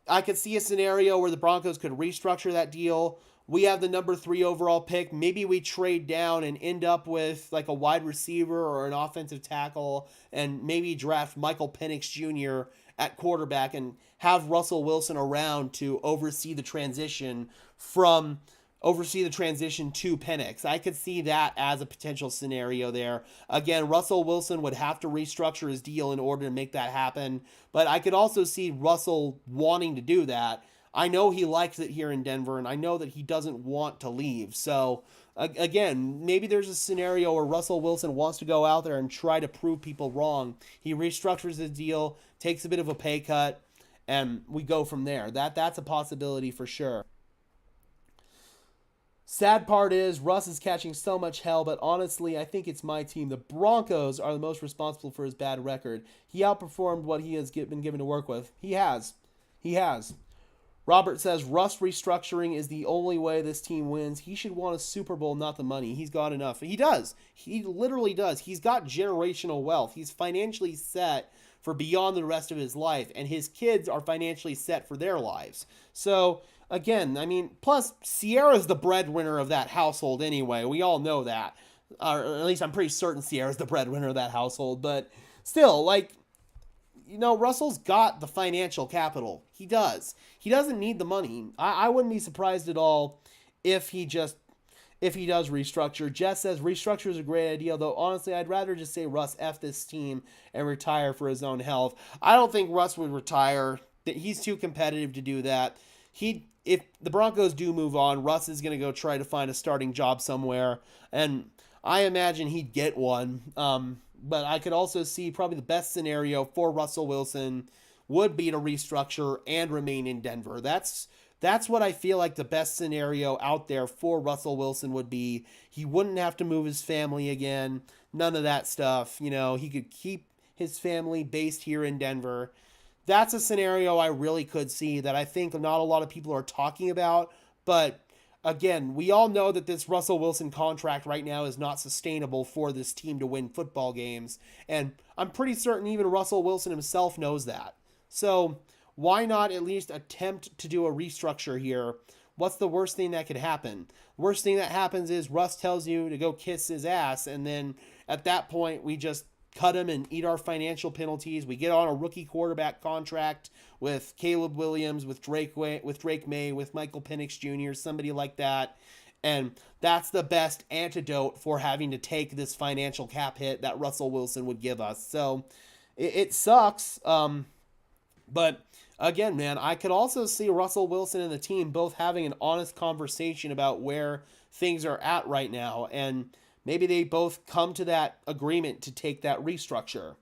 I could see a scenario where the Broncos could restructure that deal. We have the number 3 overall pick. Maybe we trade down and end up with like a wide receiver or an offensive tackle, and maybe draft Michael Penix Jr. at quarterback and have Russell Wilson around to oversee the transition to Penix. I could see that as a potential scenario there. Again, Russell Wilson would have to restructure his deal in order to make that happen, but I could also see Russell wanting to do that. I know he likes it here in Denver, and I know that he doesn't want to leave. So, again, maybe there's a scenario where Russell Wilson wants to go out there and try to prove people wrong. He restructures his deal, takes a bit of a pay cut, and we go from there. That's a possibility for sure. Sad part is Russ is catching so much hell, but honestly, I think it's my team. The Broncos are the most responsible for his bad record. He outperformed what he has been given to work with. He has. Robert says, Russ restructuring is the only way this team wins. He should want a Super Bowl, not the money. He's got enough. He does. He literally does. He's got generational wealth. He's financially set for beyond the rest of his life, and his kids are financially set for their lives. So, again, I mean, plus, Sierra's the breadwinner of that household anyway. We all know that. Or at least I'm pretty certain Sierra's the breadwinner of that household. But still, like, you know, Russell's got the financial capital. He does. He doesn't need the money. I wouldn't be surprised at all if he does restructure. Jess says restructure is a great idea, though honestly, I'd rather just say Russ F this team and retire for his own health. I don't think Russ would retire. He's too competitive to do that. If the Broncos do move on, Russ is going to go try to find a starting job somewhere, and I imagine he'd get one. But I could also see probably the best scenario for Russell Wilson would be to restructure and remain in Denver. That's That's what I feel like the best scenario out there for Russell Wilson would be. He wouldn't have to move his family again. None of that stuff. He could keep his family based here in Denver. That's a scenario I really could see that I think not a lot of people are talking about. But again, we all know that this Russell Wilson contract right now is not sustainable for this team to win football games. And I'm pretty certain even Russell Wilson himself knows that. So why not at least attempt to do a restructure here? What's the worst thing that could happen? Worst thing that happens is Russ tells you to go kiss his ass, and then at that point we just cut him and eat our financial penalties. We get on a rookie quarterback contract with Caleb Williams, with Drake May, with Michael Penix Jr., somebody like that. And that's the best antidote for having to take this financial cap hit that Russell Wilson would give us. So it sucks. But again, man, I could also see Russell Wilson and the team both having an honest conversation about where things are at right now. And maybe they both come to that agreement to take that restructure.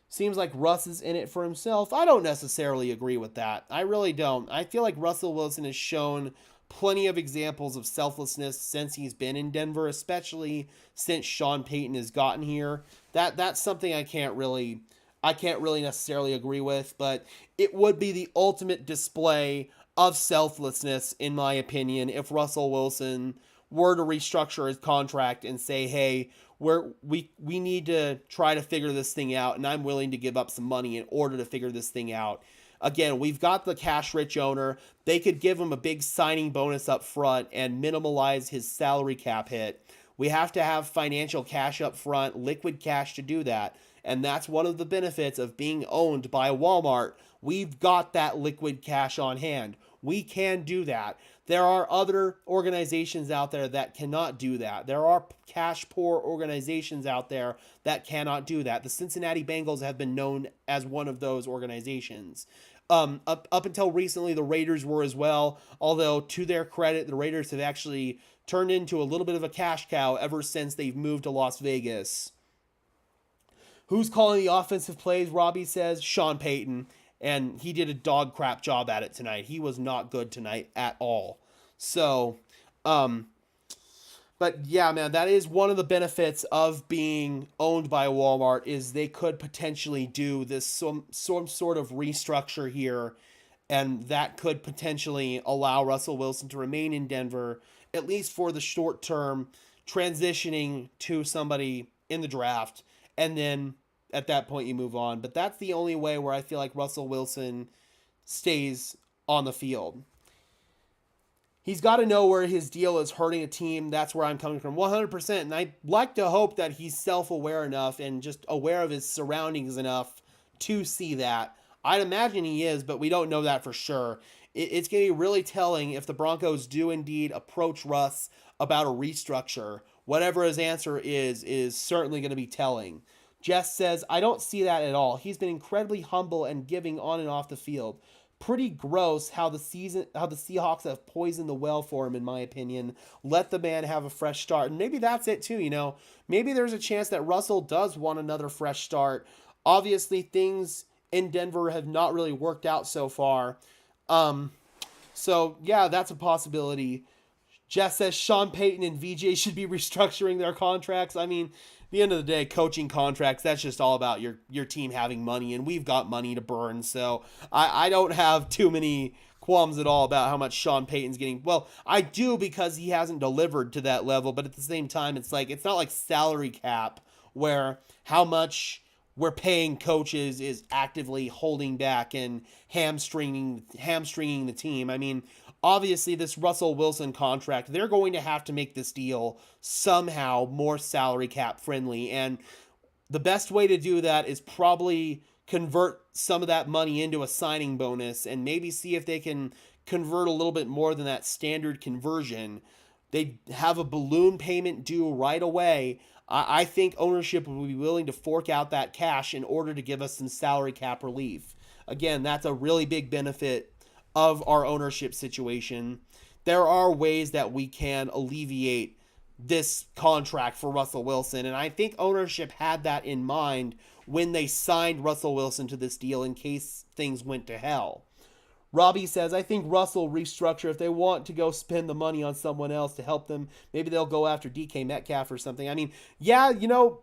Seems like Russ is in it for himself. I don't necessarily agree with that. I really don't. I feel like Russell Wilson has shown plenty of examples of selflessness since he's been in Denver, especially since Sean Payton has gotten here. That's something I can't really necessarily agree with, but it would be the ultimate display of selflessness, in my opinion, if Russell Wilson were to restructure his contract and say, hey, we need to try to figure this thing out, and I'm willing to give up some money in order to figure this thing out. Again, we've got the cash-rich owner. They could give him a big signing bonus up front and minimalize his salary cap hit. We have to have financial cash up front, liquid cash to do that. And that's one of the benefits of being owned by Walmart. We've got that liquid cash on hand. We can do that. There are other organizations out there that cannot do that. There are cash-poor organizations out there that cannot do that. The Cincinnati Bengals have been known as one of those organizations. Up until recently, the Raiders were as well, although to their credit, the Raiders have actually turned into a little bit of a cash cow ever since they've moved to Las Vegas. Who's calling the offensive plays? Robbie says Sean Payton, and he did a dog crap job at it tonight. He was not good tonight at all. So, but yeah, man, that is one of the benefits of being owned by Walmart is they could potentially do this some sort of restructure here, and that could potentially allow Russell Wilson to remain in Denver, at least for the short term, transitioning to somebody in the draft, and then at that point you move on. But that's the only way where I feel like Russell Wilson stays on the field. He's got to know where his deal is hurting a team. That's where I'm coming from 100%. And I'd like to hope that he's self-aware enough and just aware of his surroundings enough to see that. I'd imagine he is, but we don't know that for sure. It's going to be really telling if the Broncos do indeed approach Russ about a restructure. Whatever his answer is certainly going to be telling. Jess says, I don't see that at all. He's been incredibly humble and giving on and off the field. Pretty gross how the Seahawks have poisoned the well for him, in my opinion. Let the man have a fresh start. And maybe that's it too, Maybe there's a chance that Russell does want another fresh start. Obviously, things in Denver have not really worked out so far. So, yeah, that's a possibility. Jess says Sean Payton and VJ should be restructuring their contracts. I mean, at the end of the day, coaching contracts, that's just all about your team having money, and we've got money to burn. So I don't have too many qualms at all about how much Sean Payton's getting. Well, I do because he hasn't delivered to that level, but at the same time, it's not like salary cap where how much we're paying coaches is actively holding back and hamstringing the team. I mean, obviously, this Russell Wilson contract, they're going to have to make this deal somehow more salary cap friendly. And the best way to do that is probably convert some of that money into a signing bonus and maybe see if they can convert a little bit more than that standard conversion. They have a balloon payment due right away. I think ownership will be willing to fork out that cash in order to give us some salary cap relief. Again, that's a really big benefit of our ownership situation. There are ways that we can alleviate this contract for Russell Wilson, and I think ownership had that in mind when they signed Russell Wilson to this deal in case things went to hell. Robbie says, I think Russell restructure if they want to go spend the money on someone else to help them. Maybe they'll go after DK Metcalf or something. I mean, yeah,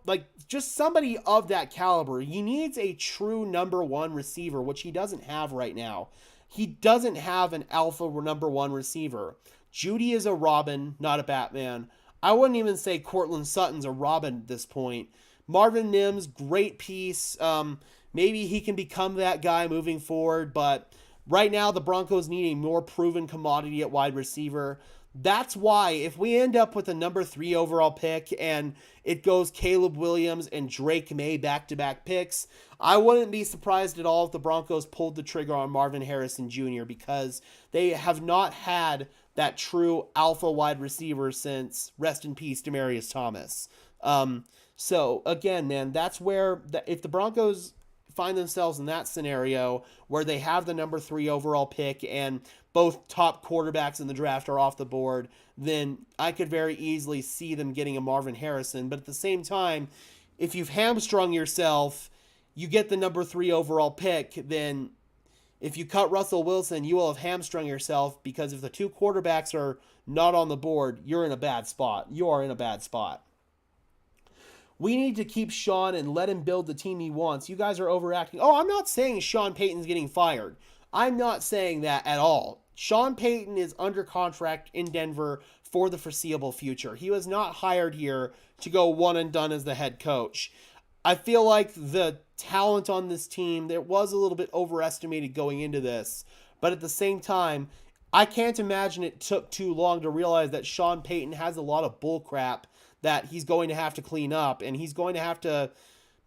like just somebody of that caliber. He needs a true number one receiver, which he doesn't have right now. He doesn't have an alpha number one receiver. Jeudy is a Robin, not a Batman. I wouldn't even say Cortland Sutton's a Robin at this point. Marvin Mims, great piece. Maybe he can become that guy moving forward, but right now the Broncos need a more proven commodity at wide receiver. That's why if we end up with a number 3 overall pick and it goes Caleb Williams and Drake May back-to-back picks, I wouldn't be surprised at all if the Broncos pulled the trigger on Marvin Harrison Jr. because they have not had that true alpha wide receiver since, rest in peace, Demaryius Thomas. So again, man, that's where if the Broncos find themselves in that scenario where they have the number 3 overall pick and both top quarterbacks in the draft are off the board, then I could very easily see them getting a Marvin Harrison. But at the same time, if you've hamstrung yourself, you get the number 3 overall pick, then if you cut Russell Wilson, you will have hamstrung yourself because if the 2 quarterbacks are not on the board, you're in a bad spot. You are in a bad spot. We need to keep Sean and let him build the team he wants. You guys are overacting. Oh, I'm not saying Sean Payton's getting fired. I'm not saying that at all. Sean Payton is under contract in Denver for the foreseeable future. He was not hired here to go one and done as the head coach. I feel like the talent on this team, there was a little bit overestimated going into this. But at the same time, I can't imagine it took too long to realize that Sean Payton has a lot of bull crap that he's going to have to clean up, and he's going to have to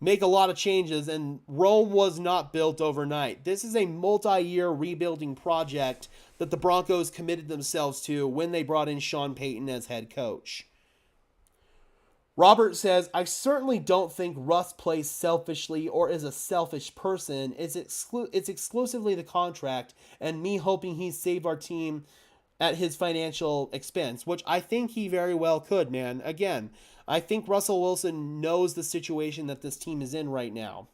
make a lot of changes, and Rome was not built overnight. This is a multi-year rebuilding project that the Broncos committed themselves to when they brought in Sean Payton as head coach. Robert says, I certainly don't think Russ plays selfishly or is a selfish person. It's exclusively the contract and me hoping he saved our team at his financial expense, which I think he very well could, man. Again, I think Russell Wilson knows the situation that this team is in right now.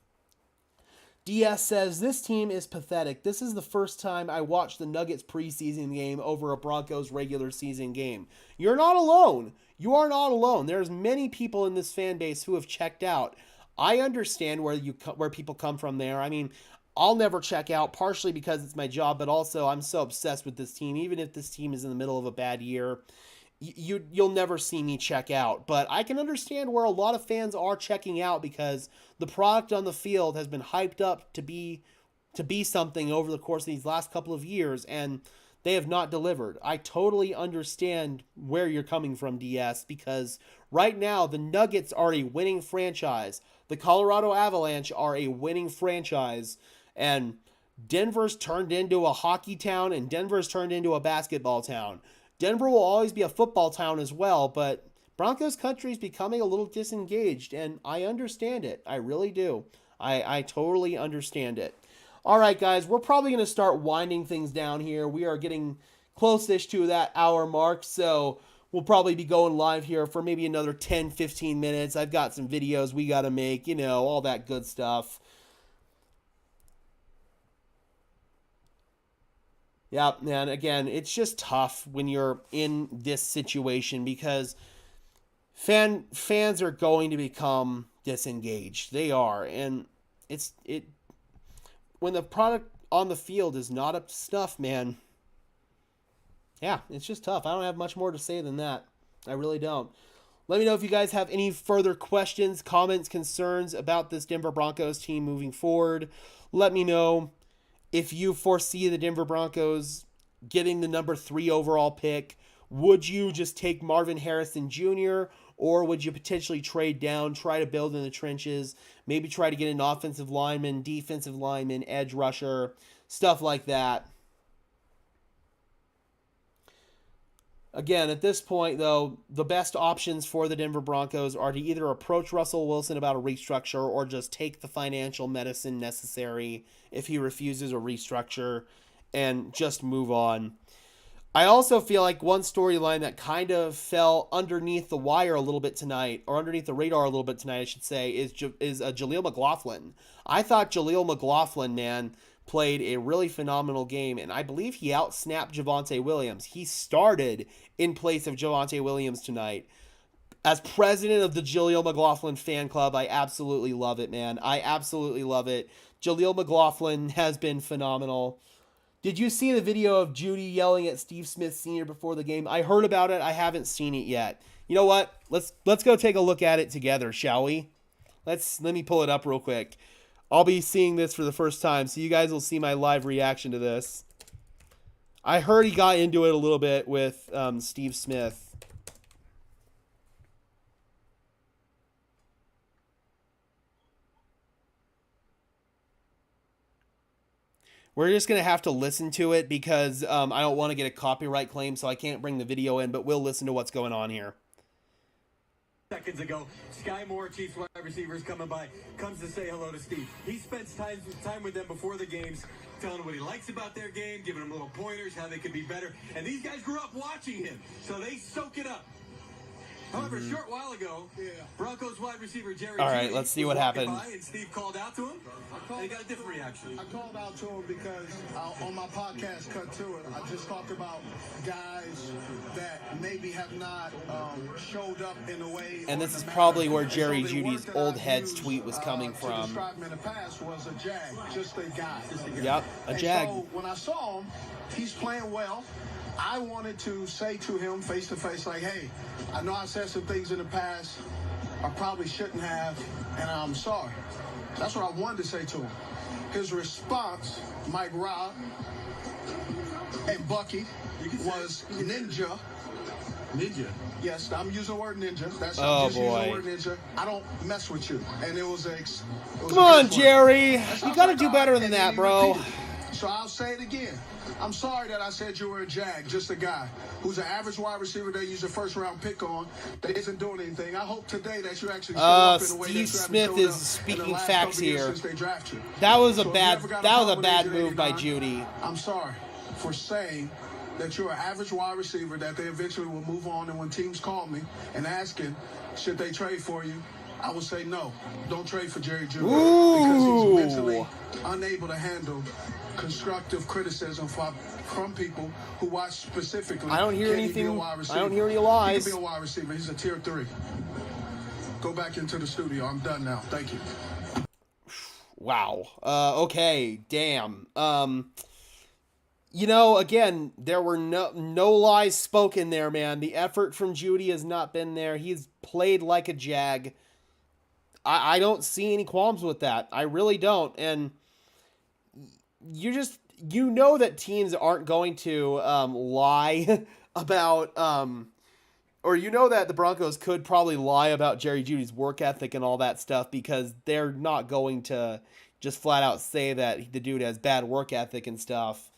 DS says, this team is pathetic. This is the first time I watched the Nuggets preseason game over a Broncos regular season game. You're not alone. You are not alone. There's many people in this fan base who have checked out. I understand where people come from there. I mean, I'll never check out, partially because it's my job, but also I'm so obsessed with this team. Even if this team is in the middle of a bad year, you'll never see me check out. But I can understand where a lot of fans are checking out because the product on the field has been hyped up to be something over the course of these last couple of years, and they have not delivered. I totally understand where you're coming from, DS, because right now the Nuggets are a winning franchise. The Colorado Avalanche are a winning franchise. And Denver's turned into a hockey town, and Denver's turned into a basketball town. Denver will always be a football town as well, but Broncos country is becoming a little disengaged, and I understand it. I really do. I totally understand it. All right, guys, we're probably going to start winding things down here. We are getting close-ish to that hour mark, so we'll probably be going live here for maybe another 10, 15 minutes. I've got some videos we got to make, all that good stuff. Yeah, man, again, it's just tough when you're in this situation because fans are going to become disengaged. They are, and when the product on the field is not up to snuff, man. Yeah, it's just tough. I don't have much more to say than that. I really don't. Let me know if you guys have any further questions, comments, concerns about this Denver Broncos team moving forward. Let me know if you foresee the Denver Broncos getting the number 3 overall pick. Would you just take Marvin Harrison Jr., or would you potentially trade down, try to build in the trenches, maybe try to get an offensive lineman, defensive lineman, edge rusher, stuff like that? Again, at this point, though, the best options for the Denver Broncos are to either approach Russell Wilson about a restructure or just take the financial medicine necessary if he refuses a restructure and just move on. I also feel like one storyline that kind of fell underneath the wire a little bit tonight, or underneath the radar a little bit tonight, I should say, is Jaleel McLaughlin. I thought Jaleel McLaughlin, man, played a really phenomenal game, and I believe he outsnapped Javonte Williams. He started in place of Javonte Williams tonight. As president of the Jaleel McLaughlin fan club, I absolutely love it, man. I absolutely love it. Jaleel McLaughlin has been phenomenal. Did you see the video of Jeudy yelling at Steve Smith Sr. before the game? I heard about it. I haven't seen it yet. You know what? Let's go take a look at it together, shall we? Let me pull it up real quick. I'll be seeing this for the first time, so you guys will see my live reaction to this. I heard he got into it a little bit with Steve Smith. We're just going to have to listen to it because I don't want to get a copyright claim, so I can't bring the video in, but we'll listen to what's going on here. Seconds ago, Sky Moore, Chiefs wide receivers coming by, comes to say hello to Steve. He spends time with them before the games, telling them what he likes about their game, giving them little pointers, how they could be better. And these guys grew up watching him, so they soak it up. However, a short while ago, Broncos wide receiver Jerry All right, Jeudy let's see was what walking happened. by, and Steve called out to him, and he got a different reaction. I called out to him because on my podcast, Cut to It, I just talked about guys that maybe have not showed up in a way. And this is probably where Jerry Judy's old heads tweet was coming To from. describe him in the past was a jag, just a guy. Yep, a And jag. So when I saw him, he's playing well. I wanted to say to him face to face, like, hey, I know I said some things in the past I probably shouldn't have, and I'm sorry. That's what I wanted to say to him. His response, Mike Robb and Bucky, was ninja. Ninja. Yes, I'm using the word ninja. That's Oh, I'm just using boy. the word ninja. I don't mess with you. And it was Come on, Jerry. You got to do better than that, bro. So I'll say it again. I'm sorry that I said you were a jag, just a guy who's an average wide receiver they use a first-round pick on that isn't doing anything. I hope today that you actually show up in a way that you Steve haven't Smith showed is up in speaking the last facts couple years here. since they drafted you. That was So a if bad you ever got that was a bad accommodated move by 89, Jeudy. I'm sorry for saying that you're an average wide receiver that they eventually will move on, and when teams call me and asking should they trade for you, I would say no. Don't trade for Jerry Jeudy because Ooh. he's mentally unable to handle constructive criticism from people who watch specifically. I don't hear Can he anything. be a wide I receiver? don't hear any He lies. can be a wide receiver. He's a tier 3. Go back into the studio. I'm done now. Thank you. Wow. Okay. Damn. You know, again, there were no lies spoken there, man. The effort from Jeudy has not been there. He's played like a jag. I don't see any qualms with that. I really don't. And you know that teams aren't going to lie about or you know that the Broncos could probably lie about Jerry Jeudy's work ethic and all that stuff because they're not going to just flat out say that the dude has bad work ethic and stuff.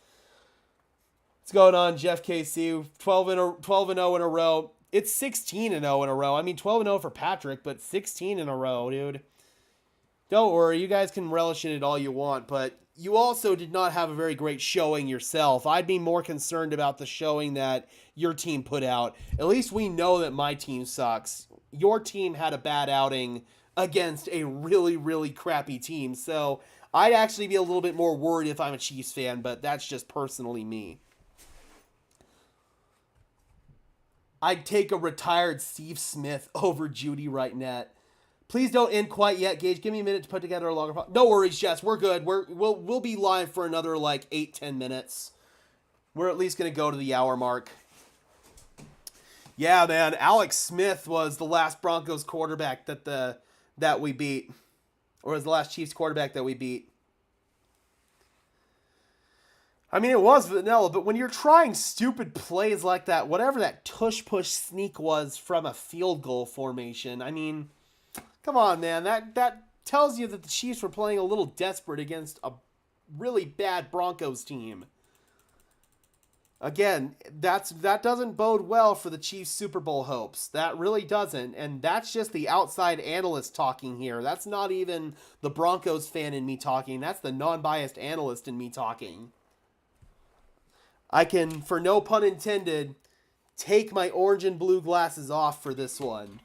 What's going on, Jeff KC? 12-0 in a row. It's 16-0 in a row. I mean, 12-0 for Patrick, but 16 in a row, dude. Don't worry, you guys can relish in it all you want, but you also did not have a very great showing yourself. I'd be more concerned about the showing that your team put out. At least we know that my team sucks. Your team had a bad outing against a really, really crappy team, so I'd actually be a little bit more worried if I'm a Chiefs fan, but that's just personally me. I'd take a retired Steve Smith over Jeudy right now. Please don't end quite yet, Gage. Give me a minute to put together a longer. No worries, Jess. We're good. We'll be live for another like 8-10 minutes. We're at least gonna go to the hour mark. Yeah, man. Alex Smith was the last Broncos quarterback that we beat, or was the last Chiefs quarterback that we beat. I mean, it was vanilla, but when you're trying stupid plays like that, whatever that tush-push sneak was from a field goal formation, I mean, come on, man. That tells you that the Chiefs were playing a little desperate against a really bad Broncos team. Again, that doesn't bode well for the Chiefs' Super Bowl hopes. That really doesn't, and that's just the outside analyst talking here. That's not even the Broncos fan in me talking. That's the non-biased analyst in me talking. I can, for no pun intended, take my orange and blue glasses off for this one.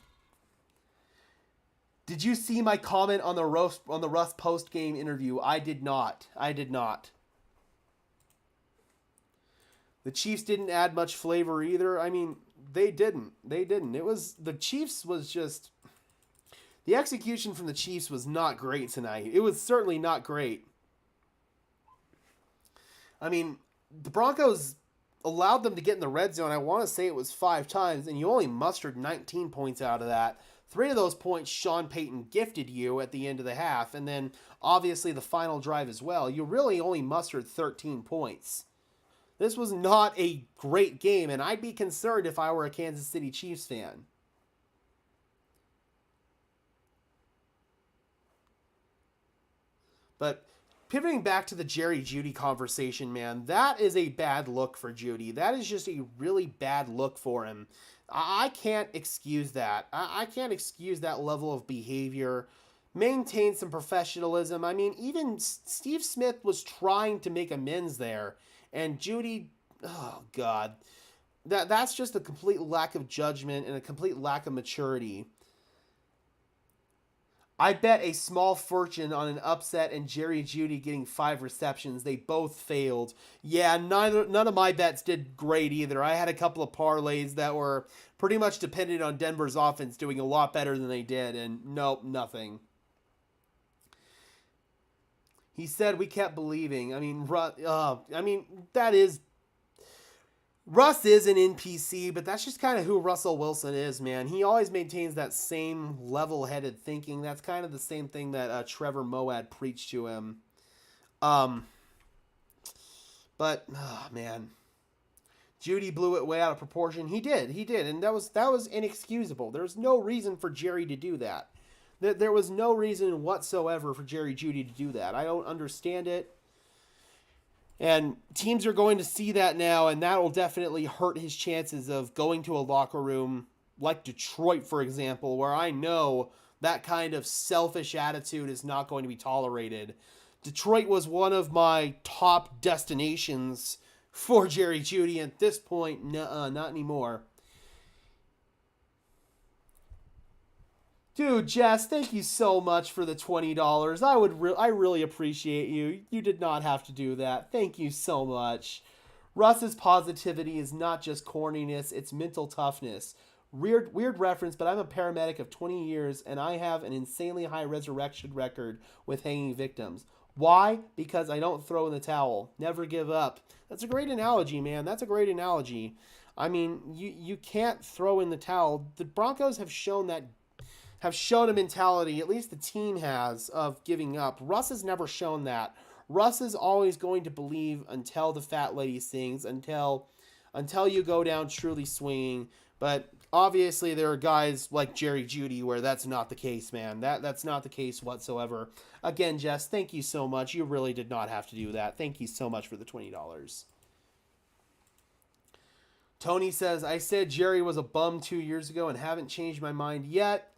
Did you see my comment on the Russ post-game interview? I did not. The Chiefs didn't add much flavor either. I mean, they didn't. It was the Chiefs was just the execution from the Chiefs was not great tonight. It was certainly not great. I mean, the Broncos allowed them to get in the red zone. I want to say it was 5 times, and you only mustered 19 points out of that. 3 of those points Sean Payton gifted you at the end of the half, and then obviously the final drive as well. You really only mustered 13 points. This was not a great game, and I'd be concerned if I were a Kansas City Chiefs fan. But pivoting back to the Jerry Jeudy conversation, man, that is a bad look for Jeudy. That is just a really bad look for him. I can't excuse that. I can't excuse that level of behavior. Maintain some professionalism. I mean, even Steve Smith was trying to make amends there. And Jeudy, oh, God. That's just a complete lack of judgment and a complete lack of maturity. I bet a small fortune on an upset and Jerry Jeudy getting 5 receptions. They both failed. Yeah, none of my bets did great either. I had a couple of parlays that were pretty much dependent on Denver's offense doing a lot better than they did, and nope, nothing. He said we kept believing. I mean, that is... Russ is an NPC, but that's just kind of who Russell Wilson is, man. He always maintains that same level-headed thinking. That's kind of the same thing that Trevor Moawad preached to him. But, oh, man. Jeudy blew it way out of proportion. He did, and that was inexcusable. There's no reason for Jerry to do that. There was no reason whatsoever for Jerry Jeudy to do that. I don't understand it. And teams are going to see that now, and that will definitely hurt his chances of going to a locker room like Detroit, for example, where I know that kind of selfish attitude is not going to be tolerated. Detroit was one of my top destinations for Jerry Jeudy. At this point, not anymore. Dude, Jess, thank you so much for the $20. I really appreciate you. You did not have to do that. Thank you so much. Russ's positivity is not just corniness, it's mental toughness. Weird reference, but I'm a paramedic of 20 years, and I have an insanely high resurrection record with hanging victims. Why? Because I don't throw in the towel. Never give up. That's a great analogy, man. That's a great analogy. I mean, you can't throw in the towel. The Broncos have shown a mentality, at least the team has, of giving up. Russ has never shown that. Russ is always going to believe until the fat lady sings, until you go down truly swinging. But obviously there are guys like Jerry Jeudy where that's not the case, man. That's not the case whatsoever. Again, Jess, thank you so much. You really did not have to do that. Thank you so much for the $20. Tony says, I said Jerry was a bum 2 years ago and haven't changed my mind yet.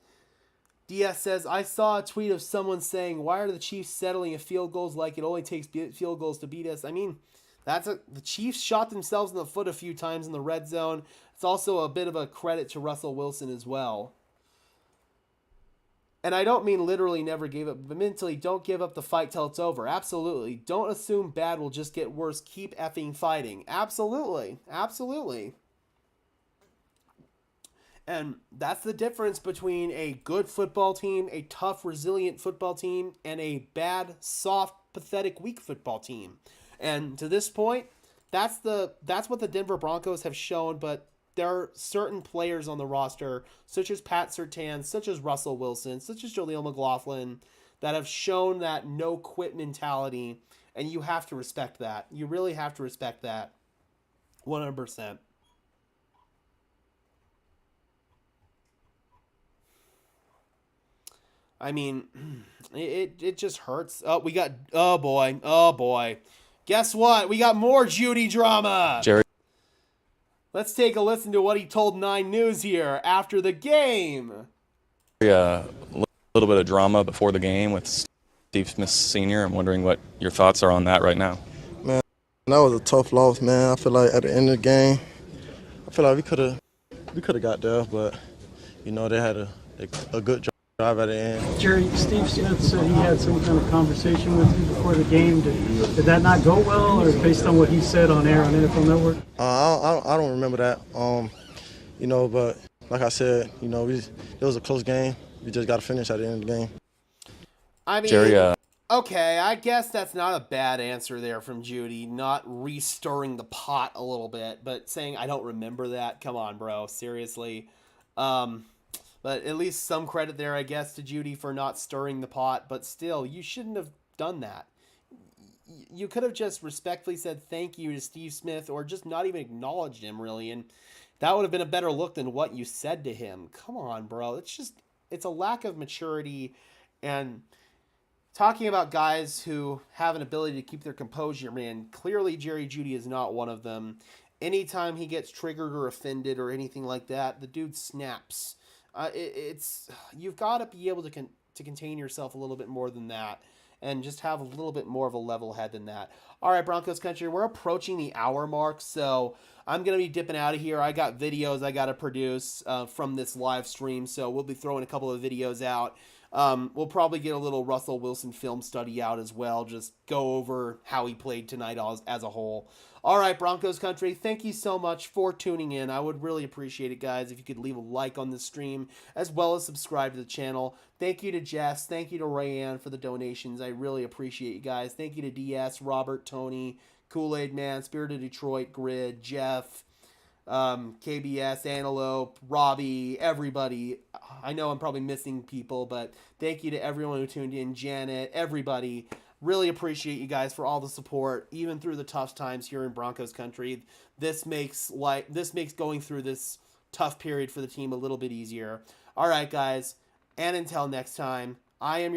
DS says, I saw a tweet of someone saying, why are the Chiefs settling at field goals like it only takes field goals to beat us? I mean, the Chiefs shot themselves in the foot a few times in the red zone. It's also a bit of a credit to Russell Wilson as well. And I don't mean literally never gave up, but mentally don't give up the fight till it's over. Absolutely. Don't assume bad will just get worse. Keep effing fighting. Absolutely. Absolutely. And that's the difference between a good football team, a tough, resilient football team, and a bad, soft, pathetic, weak football team. And to this point, that's what the Denver Broncos have shown, but there are certain players on the roster, such as Pat Surtain, such as Russell Wilson, such as Jaleel McLaughlin, that have shown that no-quit mentality, and you have to respect that. You really have to respect that. 100%. I mean, it just hurts. Oh boy. Guess what? We got more Jeudy drama. Jerry. Let's take a listen to what he told 9 News here after the game. A little bit of drama before the game with Steve Smith Sr. I'm wondering what your thoughts are on that right now. Man, that was a tough loss, man. I feel like at the end of the game, I feel like we could have got there, but, you know, they had a good job drive at the end. Jerry, Steve Smith said he had some kind of conversation with you before the game. Did that not go well, or based on what he said on air on NFL Network? I don't remember that. But like I said, it was a close game. We just got to finish at the end of the game. I mean, Jerry, okay, I guess that's not a bad answer there from Jeudy, not re-stirring the pot a little bit, but saying I don't remember that. Come on, bro, seriously. But at least some credit there, I guess, to Jeudy for not stirring the pot, but still, you shouldn't have done that. You could have just respectfully said thank you to Steve Smith or just not even acknowledged him, really, and that would have been a better look than what you said to him. Come on, bro. It's a lack of maturity, and talking about guys who have an ability to keep their composure, man, clearly Jerry Jeudy is not one of them. Anytime he gets triggered or offended or anything like that, the dude snaps. You've got to be able to contain yourself a little bit more than that and just have a little bit more of a level head than that. All right, Broncos country, we're approaching the hour mark, so I'm going to be dipping out of here. I got videos I got to produce from this live stream, so we'll be throwing a couple of videos out. We'll probably get a little Russell Wilson film study out as well, just go over how he played tonight as a whole. All right, Broncos country, thank you so much for tuning in. I would really appreciate it, guys, if you could leave a like on this stream, as well as subscribe to the channel. Thank you to Jess. Thank you to Rayanne for the donations. I really appreciate you guys. Thank you to DS, Robert, Tony, Kool-Aid Man, Spirit of Detroit, Grid, Jeff, KBS, Antelope, Robbie, everybody. I know I'm probably missing people, but thank you to everyone who tuned in, Janet, everybody. Really appreciate you guys for all the support, even through the tough times here in Broncos country. This makes going through this tough period for the team a little bit easier. All right, guys, and until next time, I am your